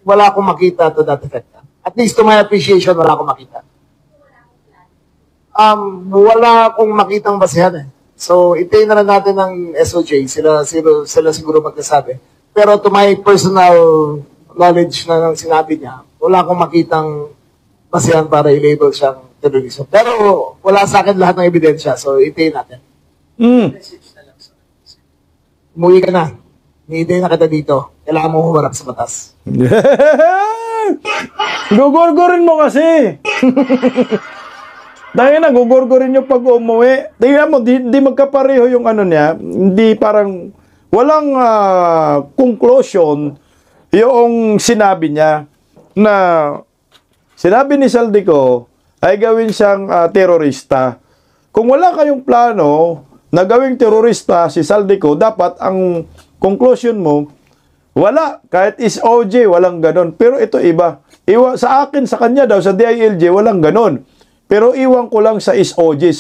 D: wala akong makita to that effect. At least to my appreciation, wala akong makita. Wala akong makitang basihan eh. So, itayin na lang natin ng SOJ. Sila siguro magkasabi. Pero to my personal knowledge na nang sinabi niya, wala akong makitang basihan para i-label siyang terrorism. Pero wala sa akin lahat ng ebidensya. So, itayin natin. Umuwi ka na. Ni-itayin na kita dito. Kailangan mo humarap sa batas.
C: Gugurgurin mo kasi. Dahil na, gugurgurin nyo pag umuwi. Tingnan mo, di magkapareho yung ano niya. Hindi parang, walang conclusion yung sinabi niya na sinabi ni Saldico ay gawin siyang terorista. kung wala kayong plano na gawing terorista si Saldico, dapat ang conclusion mo, wala. Kahit is OJ, walang ganon. Pero ito iba. Sa akin, sa kanya daw, sa DILG, walang ganon. Pero iwan ko lang sa SOJ,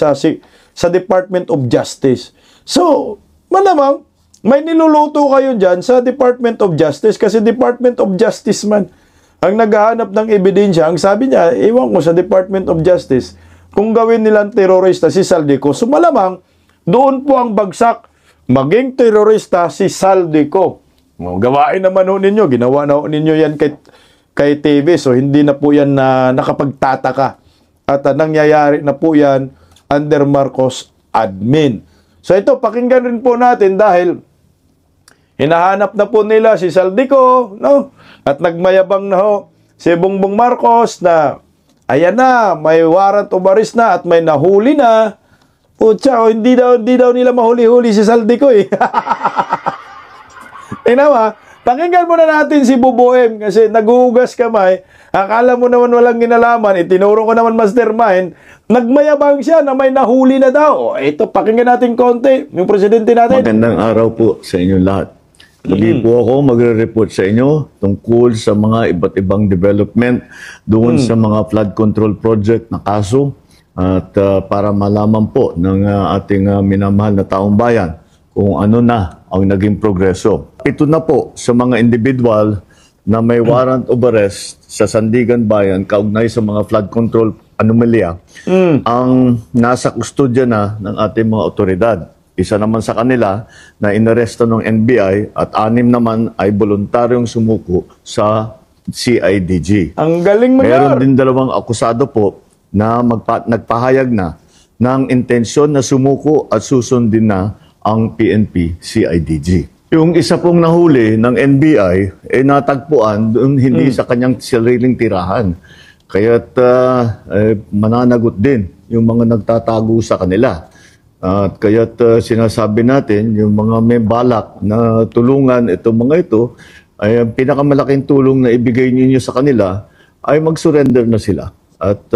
C: sa Department of Justice. So, malamang, may niluluto kayo dyan sa Department of Justice kasi Department of Justice man ang naghahanap ng ebidensya. Ang sabi niya, iwan ko sa Department of Justice, kung gawin nilang terorista si Saldico, so malamang, doon po ang bagsak, maging terorista si Saldico. Gawain naman ho ninyo, ginawa na ho ninyo yan kay TV, so hindi na po yan na nakapagtataka. At nangyayari na po yan under Marcos admin. So ito, pakinggan rin po natin dahil hinahanap na po nila si Saldico, no? At nagmayabang na ho si Bongbong Marcos na ayan na, may warrant of arrest na at may nahuli na. Putya, hindi daw nila mahuli-huli si Saldico eh. Tinawa, pakinggan muna natin si Buboem kasi naghuhugas kamay. Akala mo naman walang ginalaman, itinuro ko naman mastermind. Nagmayabang siya na may nahuli na daw. Ito, pakinggan natin konti, yung presidente natin.
B: Magandang araw po sa inyong lahat. Muli po ako magre-report sa inyo tungkol sa mga iba't ibang development doon sa mga flood control project na kaso at para malaman po ng ating minamahal na taong bayan kung ano na ang naging progreso. Ito na po sa mga individual na may warrant of arrest sa Sandigan Bayan kaugnay sa mga flood control anomalya ang nasa kustodya na ng ating mga otoridad. Isa naman sa kanila na inaresto ng NBI at 6 naman ay voluntaryong sumuko sa CIDG.
C: Ang galing mo
B: Meron din 2 akusado po na nagpahayag na ng intensyon na sumuko at susundin na ang PNP CIDG. Yung isa pong nahuli ng NBI ay natagpuan doon hindi sa kanyang sariling tirahan. Kaya't mananagot din yung mga nagtatago sa kanila. At kaya't sinasabi natin, yung mga may balak na tulungan itong mga ito, ay ang pinakamalaking tulong na ibigay ninyo sa kanila ay mag-surrender na sila. At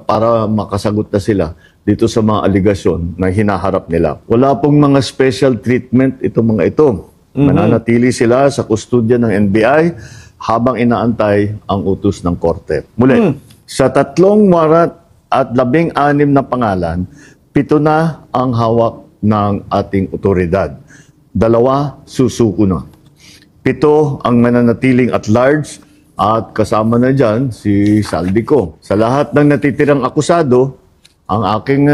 B: para makasagot na sila dito sa mga aligasyon na hinaharap nila. Wala pong mga special treatment itong mga ito. Mananatili sila sa kustodya ng NBI habang inaantay ang utos ng korte. Muli, sa 3 warrant at 16 na pangalan, 7 na ang hawak ng ating otoridad. 2 susuko na. 7 ang mananatiling at large at kasama na dyan si Saldico. Sa lahat ng natitirang akusado, ang aking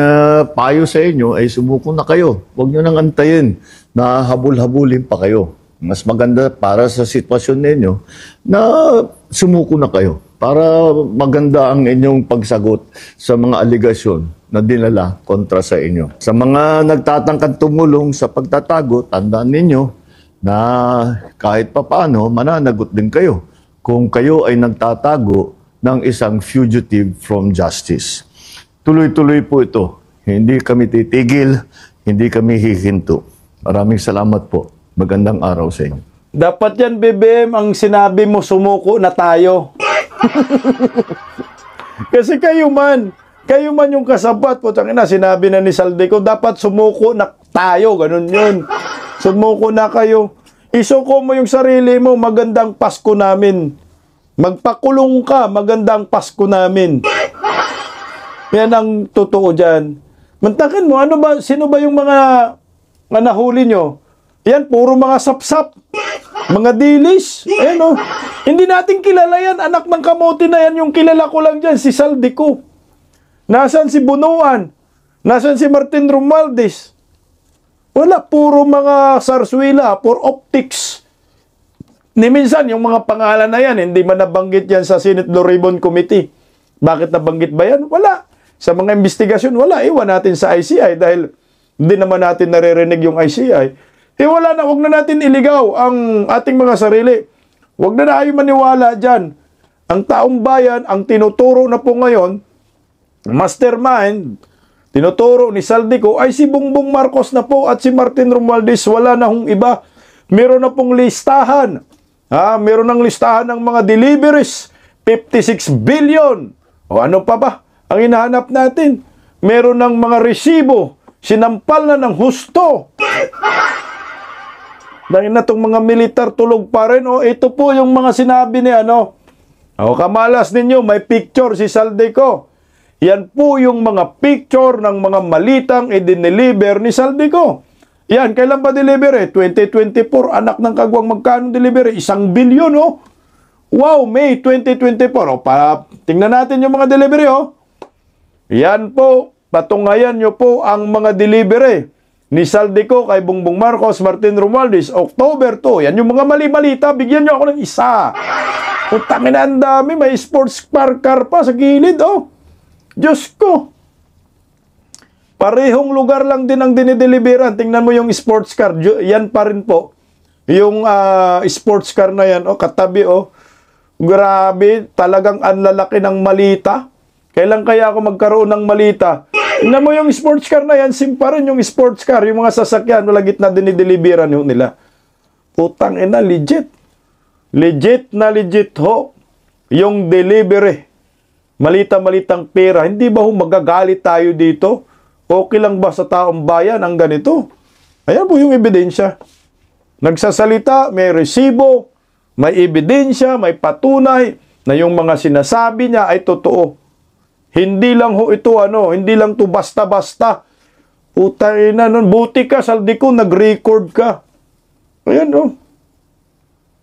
B: payo sa inyo ay sumuko na kayo. Huwag nyo nang antayin na habul-habulin pa kayo. Mas maganda para sa sitwasyon ninyo na sumuko na kayo para maganda ang inyong pagsagot sa mga aligasyon na dinala kontra sa inyo. Sa mga nagtatangkad tumulong sa pagtatago, tandaan ninyo na kahit papaano, mananagot din kayo kung kayo ay nagtatago ng isang fugitive from justice. Tuloy-tuloy po ito. Hindi kami titigil, hindi kami hihinto. Maraming salamat po. Magandang araw sa inyo.
C: Dapat yan, BBM, ang sinabi mo, sumuko na tayo. Kasi kayo man yung kasabat po. Sinabi na ni Saldico, dapat sumuko na tayo. Ganun yun. Sumuko na kayo. Isuko mo yung sarili mo, magandang Pasko namin. Magpakulong ka, magandang Pasko namin. Yan ang totoo dyan. Mantakin mo, sino ba yung mga nahuli nyo? Yan, puro mga sapsap. Mga dilis. Ayan o. Hindi natin kilala yan. Anak ng kamote na yan. Yung kilala ko lang dyan, si Saldico. Nasaan si Bunuan? Nasaan si Martin Romualdez? Wala, puro mga sarswila, puro optics. Ni minsan, yung mga pangalan na yan, hindi man nabanggit yan sa Senate Blue Ribbon Committee. Bakit nabanggit ba yan? Wala. Sa mga investigasyon, wala. Iwan natin sa ICI dahil hindi naman natin naririnig yung ICI. Wala na, huwag na natin iligaw ang ating mga sarili. Huwag na tayo maniwala dyan. Ang taong bayan, ang tinuturo na po ngayon, mastermind, tinuturo ni Saldico, ay si Bongbong Marcos na po at si Martin Romualdez. Wala na hong iba. Meron na pong listahan. Meron ng listahan ng mga deliveries. 56 billion. O ano pa ba ang hinahanap natin? meron ng mga resibo, sinampal na ng husto. Dahil na itong mga militar tulog pa rin. O, ito po yung mga sinabi ni ano. O, kamalas ninyo, may picture si Saldico. Yan po yung mga picture ng mga malitang i-deliver ni Saldico. Yan, kailan ba deliver 2024, anak ng kagwang, magkano deliver 1 bilyon, oh. Wow, May 2024. O, tingnan natin yung mga delivery, oh. Yan po, patungayan nyo po ang mga delivery ni Saldico kay Bongbong Marcos, Martin Romualdez, October 2. Yan yung mga mali-malita, bigyan nyo ako ng isa. Utangin na, ang dami, may sports car pa sa gilid, oh. Diyos ko. Parehong lugar lang din ang dinideliveran. Tingnan mo yung sports car. Yan pa rin po. Yung sports car na yan, oh, katabi, oh. Grabe, talagang ang lalaki ng malita. Kailan kaya ako magkaroon ng malita? Tingnan mo yung sports car na yan, sim pa rin yung sports car. Yung mga sasakyan, wala gitna dinideliveran yung nila. Putang ina, legit. Legit na legit ho. Yung delivery. Malita-malitang pera, hindi ba magagalit tayo dito? Okay lang ba sa taong bayan ang ganito? Ayan po yung ebidensya. Nagsasalita, may resibo, may ebidensya, may patunay na yung mga sinasabi niya ay totoo. Hindi lang ho ito hindi lang to basta-basta. Putay na nun, buti ka, Saldico, nag-record ka. Ayan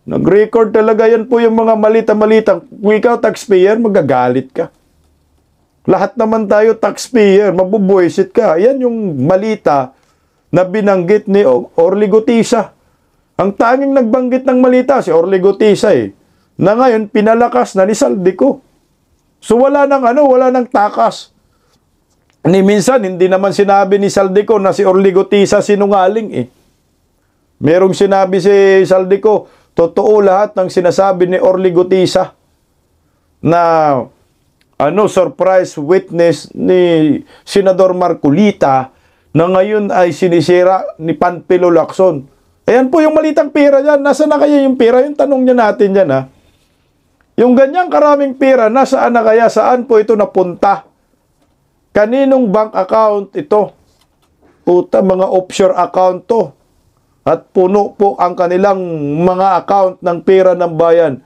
C: Nag-record talaga yan po yung mga malita-malitang. Kung ikaw taxpayer, magagalit ka. Lahat naman tayo taxpayer, mabubuisit ka. Yan yung malita na binanggit ni Orly Gutisa. Ang tanging nagbanggit ng malita, si Orly Gutisa na ngayon pinalakas na ni Saldico. So wala nang takas. Ni minsan, hindi naman sinabi ni Saldico na si Orly Gutisa sinungaling Merong sinabi si Saldico, totoo lahat ng sinasabi ni Orly Gutisa na surprise witness ni Senador Marcolita na ngayon ay sinisira ni Panfilo Lacson. Ayan po yung malitang pera dyan. Nasaan na kaya yung pera? Yung tanong niya natin dyan, ha? Yung ganyang karaming pera, nasaan na kaya? Saan po ito napunta? Kaninong bank account ito? Puta, mga offshore account to. At puno po ang kanilang mga account ng pera ng bayan.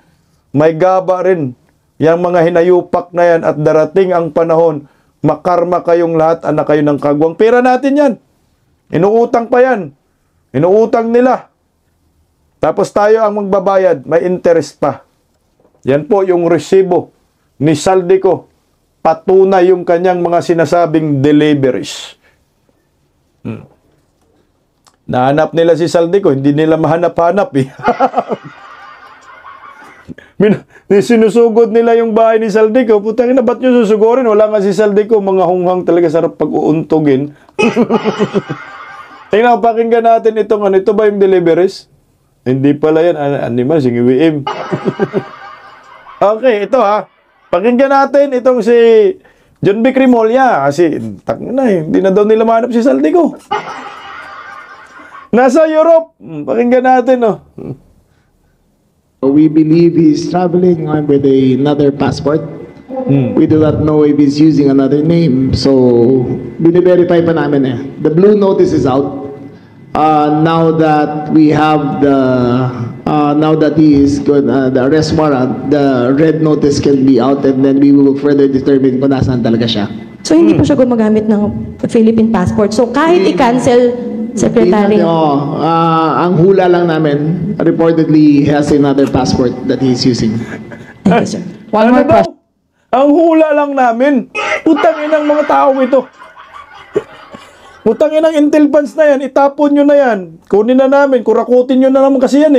C: May gaba rin. Yang mga hinayupak na yan at darating ang panahon, makarma kayong lahat, anak kayo ng kagwang. Pera natin yan. Inuutang pa yan. Inuutang nila. Tapos tayo ang magbabayad. May interest pa. Yan po yung resibo ni Saldico. Patunay yung kanyang mga sinasabing deliveries. Nahanap nila si Saldico, hindi nila mahanap-hanap Sinusugod nila yung bahay ni Saldico. Putang ina, ba't nyo susugurin? Wala nga si Saldico, mga hunghang talaga sarap pag-uuntugin. Tingnan, pakinggan natin itong ito ba yung deliveries? Hindi pala yan, animal, singiwiim. Okay, ito pakinggan natin itong si John B. Crimolia. Kasi, hindi na daw nila mahanap si Saldico. Nasa Europe. Pakinggan natin,
E: We believe he's traveling with another passport. We do not know if he's using another name. So, bine-verify pa namin The blue notice is out. Now that we have now that he is good, the arrest warrant, the red notice can be out and then we will further determine kung nasaan talaga siya.
F: So, hindi po siya gumagamit ng Philippine passport. So, kahit i-cancel, Secretary.
E: Ang hula lang namin, reportedly he has another passport that he's using.
F: Thank you, sir. One more question.
C: Ang hula lang namin. Putangin ng mga tao ito. Putangin ng intel funds na yan. Itapon nyo na yan. Kunin na namin. Kurakutin nyo na naman kasi yan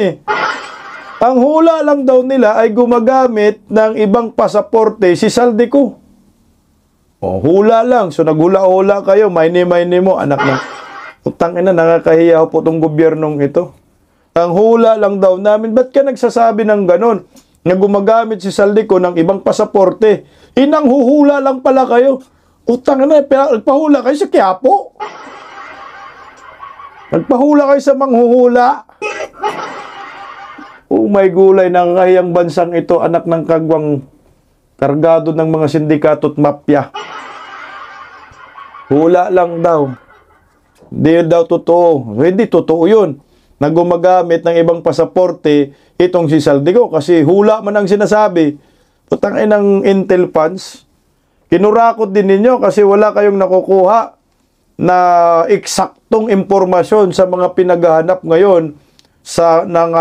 C: Ang hula lang daw nila ay gumagamit ng ibang pasaporte si Saldico. Hula lang. So naghula-hula kayo. May mo, anak na. Putangin na, nakakahiya po itong gobyernong ito. Ang hula lang daw namin. Ba't ka nagsasabi ng ganon? Na gumagamit si Saldico ng ibang pasaporte. Inang huhula lang pala kayo. Utang na, nagpahula kayo sa Quiapo. Nagpahula kayo sa manghuhula. Oh my gulay, nakakahiyang bansang ito, anak ng kagwang kargado ng mga sindikato at mafia. Hula lang daw. Hindi daw totoo. Hindi totoo yun. Na gumagamit ng ibang pasaporte itong si Saldico kasi hula man ang sinasabi. Putang inang Intel funds. Kinurakot din ninyo kasi wala kayong nakukuha na eksaktong impormasyon sa mga pinaghahanap ngayon ng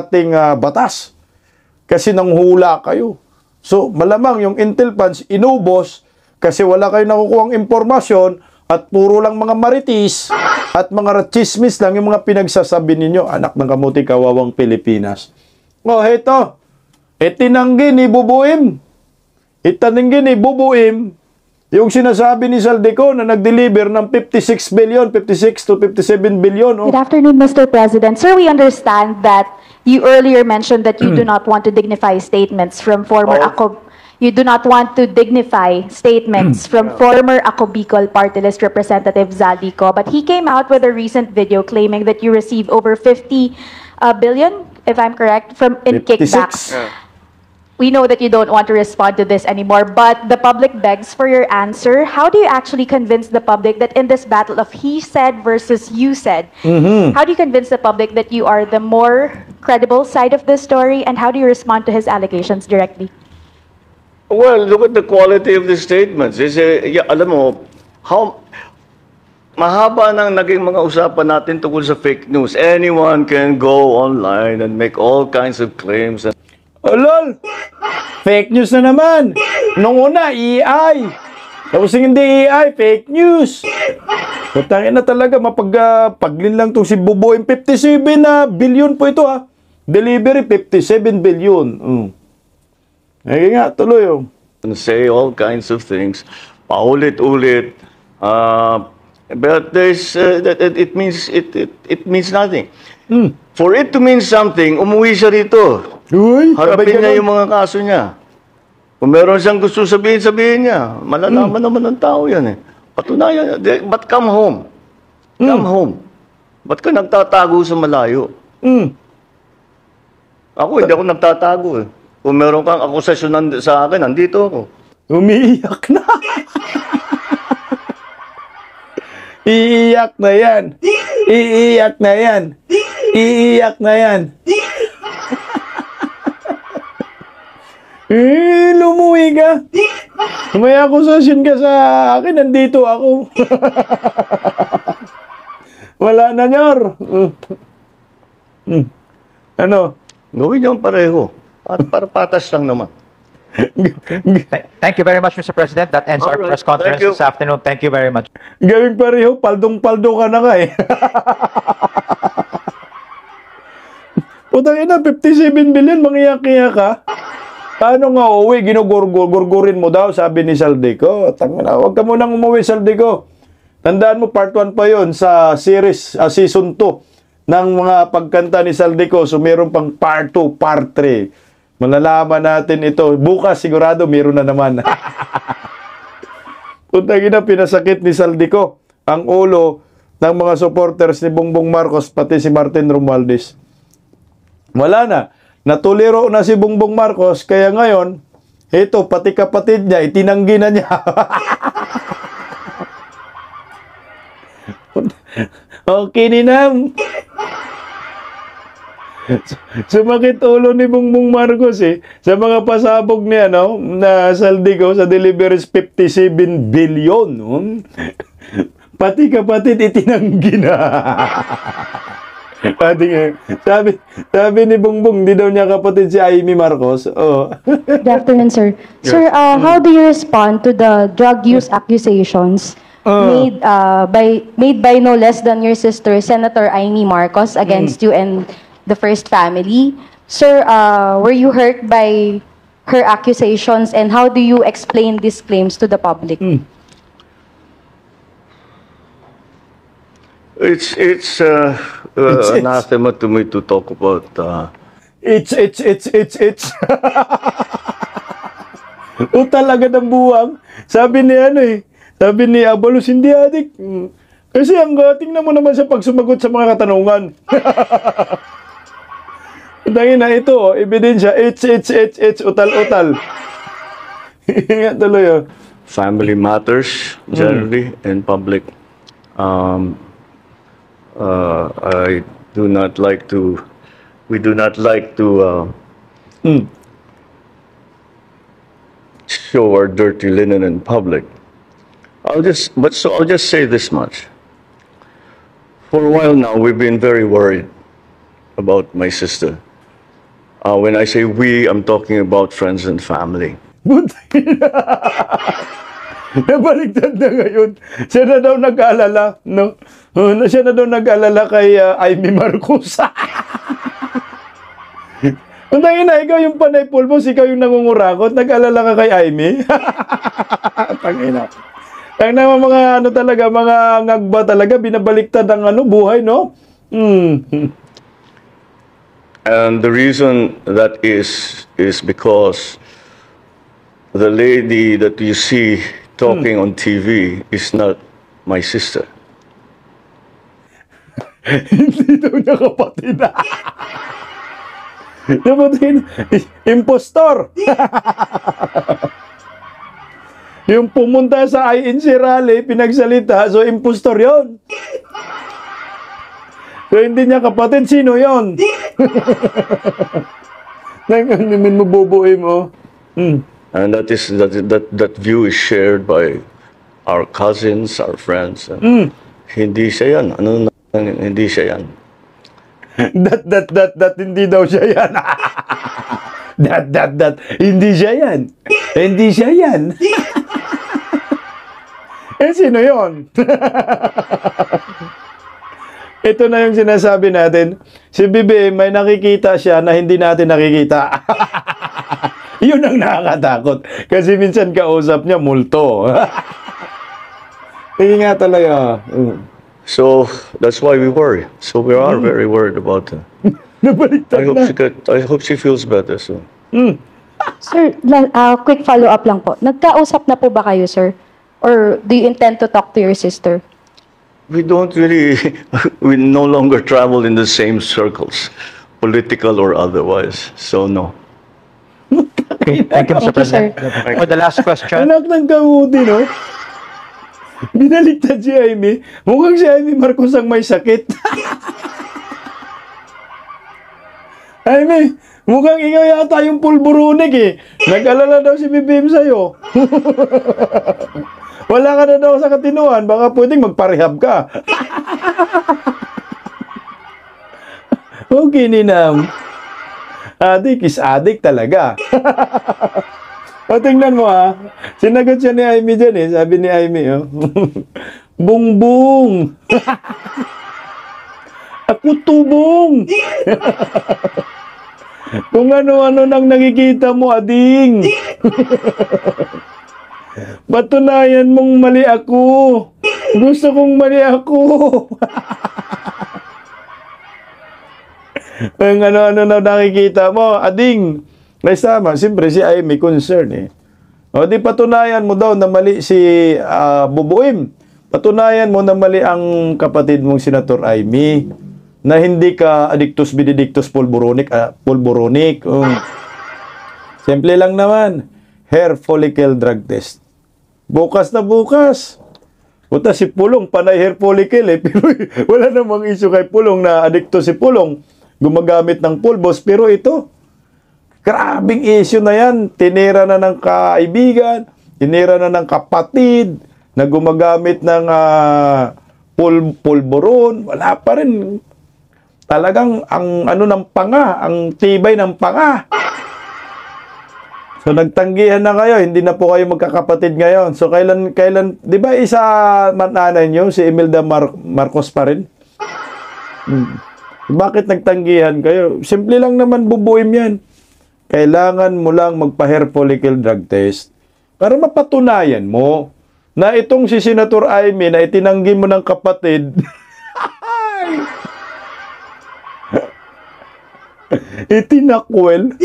C: ating batas. Kasi nanghula kayo. So, malamang yung Intel funds inubos kasi wala kayong nakukuhang impormasyon at puro lang mga maritis at mga chismis lang yung mga pinagsasabi ninyo. Anak ng kamuti, kawawang Pilipinas. O, heto. Itinanggi ni Bubuim. Itaninggi ni Bubuim yung sinasabi ni Saldico na nag-deliver ng 56 to 57 billion. Oh.
G: Good afternoon, Mr. President. Sir, we understand that you earlier mentioned that you do not want to dignify statements from former You do not want to dignify statements from former Ako Bicol Party List Representative Zaldico, but he came out with a recent video claiming that you received over 50 billion, if I'm correct, in
C: 56.
G: kickbacks. We know that you don't want to respond to this anymore, but the public begs for your answer. How do you actually convince the public that in this battle of he said versus you said, how do you convince the public that you are the more credible side of this story, and how do you respond to his allegations directly?
B: Well, look at the quality of the statements. Alam mo, mahaba nang naging mga usapan natin tungkol sa fake news. Anyone can go online and make all kinds of claims.
C: Oh, lol! Fake news na naman! Nung una, AI! Tapos hindi AI, fake news! Putangin na talaga, paglin lang itong si Bubuim. 57 billion po ito, ha? Delivery, 57 billion. Ay nga, tuloy, oh.
B: And say all kinds of things. Paulit-ulit. But there's, it means nothing. For it to mean something, umuwi siya rito.
C: Uy,
B: Harapin niya yung mga kaso niya. Kung meron siyang gusto sabihin niya. Malalaman naman ng tao yan eh. Patunayan, but come home. Come home. Ba't ka nagtatago sa malayo? Ako, hindi ako nagtatago eh. Kung meron kang akusasyon sa akin, nandito ako.
C: Umiiyak na. Iiyak na yan. Iiyak na yan. Iiyak na yan. Lumuwi ka. May akusasyon ka sa akin, nandito ako. Wala na, Nyor. Ano?
B: Gawin niyang pareho. Para patas lang naman.
H: Thank you very much, Mr. President. That ends our
B: Alright,
H: press conference
B: thank you.
H: this afternoon. Thank you very much.
C: Gawing pareho, paldong-paldo ka na nga eh. Putang ina, 57 billion, mangiyak-iyak ka. Paano nga uwi? Ginugurgurin mo daw, sabi ni Saldico. Tangina, huwag ka munang umuwi, Saldico. Tandaan mo, part 1 pa yon sa series, season 2 ng mga pagkanta ni Saldico. So, meron pang part 2, part 3. Malalaman natin ito. Bukas, sigurado, meron na naman. Putang ina, pinasakit ni Saldico ang ulo ng mga supporters ni Bongbong Marcos, pati si Martin Romualdez. Wala na. Natuliro na si Bongbong Marcos, kaya ngayon, ito, pati kapatid niya, itinanggi na niya. Okay, Ninang. Sumakit ulo ni Bongbong Marcos eh. Sa mga pasabog niya, no? Na Saldico sa deliveries 57 billion. Pati kapatid itinanggi na. Sabi ni Bongbong, di daw niya kapatid si Amy Marcos. Oh.
G: Good afternoon, sir. Sir, how do you respond to the drug use accusations made by no less than your sister, Senator Amy Marcos, against you and the First Family? Sir, were you hurt by her accusations, and how do you explain these claims to the public?
B: It's anathema to me to talk about.
C: It's. O talaga ng buwang. Sabi ni Abalos, hindi adik. Kasi ang tingnan mo naman sa pagsumagot sa mga katanungan. Tangin na ito, ebidensya, utal-utal. Tuloy.
B: family matters generally in public. I do not like to. We do not like to show our dirty linen in public. I'll just say this much. For a while now, we've been very worried about my sister. When I say we, I'm talking about friends and family.
C: Nabaliktad na ngayon. Siya na daw nag-aalala, no? Siya na daw nag-aalala kay Amy Marcos. Ang tangina, ikaw yung panay pulbos, ikaw yung nangungurakot, nag-aalala ka kay Amy? Tangina. Tangina mga ano talaga, mga ngagba talaga, binabaliktad ang ano, buhay, no?
B: And the reason that is because the lady that you see talking on TV is not my sister.
C: Hindi daw niya kapatid. Kapatid, impostor. Yung pumunta sa INC rally, pinagsalita, so impostor yon. So hindi niya kapatid, sino yon? Nang mo bubuin mo.
B: And that view is shared by our cousins, our friends. Hindi siya yan. Hindi siya yan.
C: That, hindi daw siya yan. that, hindi siya yan. Hindi siya yan. Sino yon? Ito na yung sinasabi natin. Si Bibi, may nakikita siya na hindi natin nakikita. Yun ang nakakatakot. Kasi minsan kausap niya, multo. Hindi nga talaga.
B: So, that's why we worry. So, we are very worried about her.
C: Nabaliktad na.
B: I hope she feels better soon.
F: Sir, quick follow-up lang po. Nagkausap na po ba kayo, sir? Or do you intend to talk to your sister?
B: We don't really, we no longer travel in the same circles, political or otherwise. So, no.
H: Okay, thank you, Mr.
F: Thank you, sir.
H: President. For the last question.
C: Anak ng kamuti, no? Binaliktad si Amy. Mukhang si Amy Marcos ang may sakit. Amy, mukhang ikaw yata yung pulburunik eh. Nag-alala daw si Bibim sa'yo. Wala ka na daw sa katinuan. Baka pwedeng magparehab ka. Okay, Ninam. Adik is adik talaga. O, tingnan mo ha. Sinagot siya ni Amy dyan eh. Sabi ni Amy, oh. Bungbong. Ako tubong. Kung ano-ano nang nakikita mo, ading. Patunayan mong mali ako. Gusto kong mali ako. Ang ano-ano na nakikita mo, ading. May sama, siyempre si ay may concern eh. O di patunayan mo daw na mali si Bubuim. Patunayan mo na mali ang kapatid mong Senator Amy. Na hindi ka addictus benedictus pulburonik. Simple lang naman. Hair follicle drug test. Bukas na bukas. Puta si Pulong, panay hair follicle eh. Pero wala namang issue kay Pulong na addictus si Pulong. Gumagamit ng pulbos. Pero ito, grabing issue na yan. Tinira na ng kaibigan, tinira na ng kapatid, na gumagamit ng pulburon. Wala pa rin. Talagang ang ano ng panga, ang tibay ng panga. So nagtanggihan na kayo, hindi na po kayo magkakapatid ngayon. So kailan, di ba isa nanay nyo, si Imelda Marcos pa rin? Bakit nagtanggihan kayo? Simple lang naman bubuim yan. Kailangan mo lang magpa-hair follicle drug test para mapatunayan mo na itong si Senator Amy na itinanggi mo ng kapatid itinakwel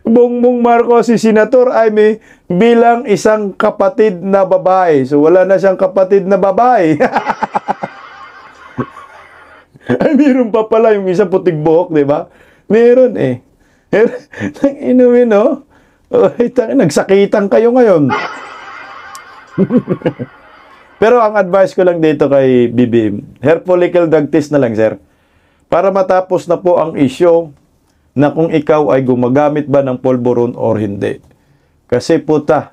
C: Bongbong Marcos si Senator Amy bilang isang kapatid na babae. So wala na siyang kapatid na babae. Ay, meron pa pala yung isang putig buhok, di ba? Meron eh. Inumin, no? Ay, nagsakitan kayo ngayon. Pero ang advice ko lang dito kay BBM, hair follicle drug test na lang, sir. Para matapos na po ang issue na kung ikaw ay gumagamit ba ng polvoron or hindi. Kasi puta,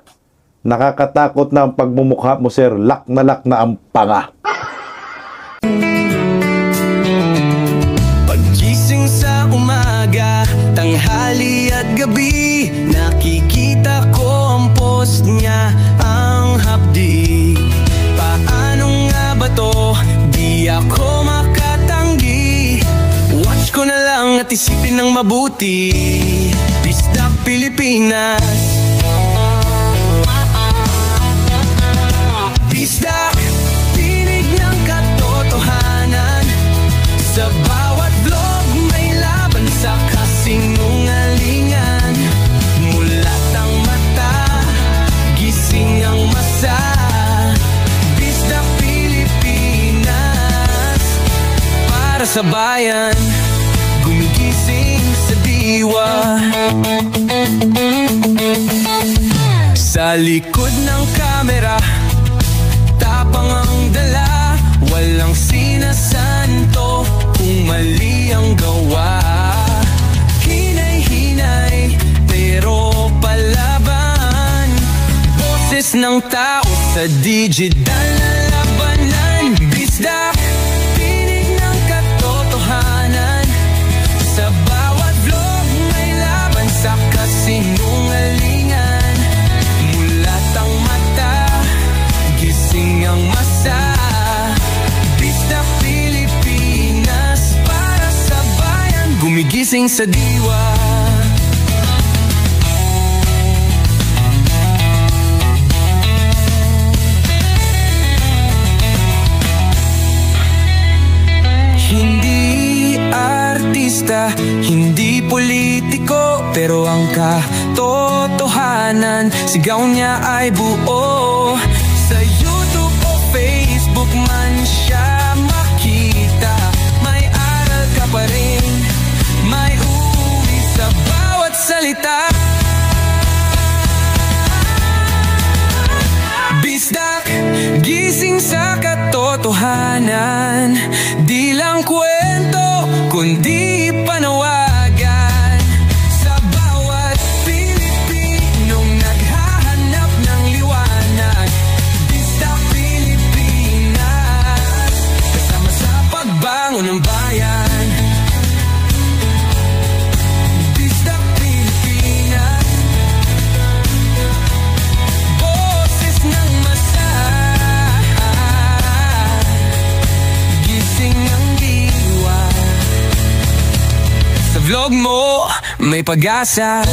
C: nakakatakot na ang pagmumukha mo, sir. Lak na ang panga.
I: Paggising sa umaga, tanghali at gabi, nakikita ko ang post niya, ang hapdi. Paano nga ba to? Di ako makatanggi. Watch ko na lang at isipin ng mabuti. Bisdak Pilipinas. Bisdak, tinig ng katotohanan. Sa bawat vlog may laban sa kasinungalingan. Mulat ang mata, gising ang masa. Bisdak Pilipinas, para sa bayan, gumigising sa diwa. Sa likod ng kamera, tapang ang dala, walang sinasanto kung mali ang gawa. Hinay-hinay, pero palaban. Boses ng tao sa digital na labanan. Bisdak, tinig ng katotohanan. Sa bawat vlog may laban sa kasinungalingan. Mulat ang mata, gising ang masa. Bisdak Pilipinas, para sa bayan, gumigising sa diwa. Hindi artista, hindi politiko, pero ang katotohanan, sigaw niya ay buo. Sa YouTube o Facebook man siya makita, may aral ka pa rin, may uwi sa bawat salita. Bisdak, gising sa katotohanan. Di lang kwento, kundi panawagan. Sa bawat Pilipinong naghahanap ng liwanag. Bisdak Pilipinas, kasama sa pagbangon ng bayan. Bisdak Pilipinas, boses ng masa. Gising ang diwa. Sa vlog mo may pag-asa.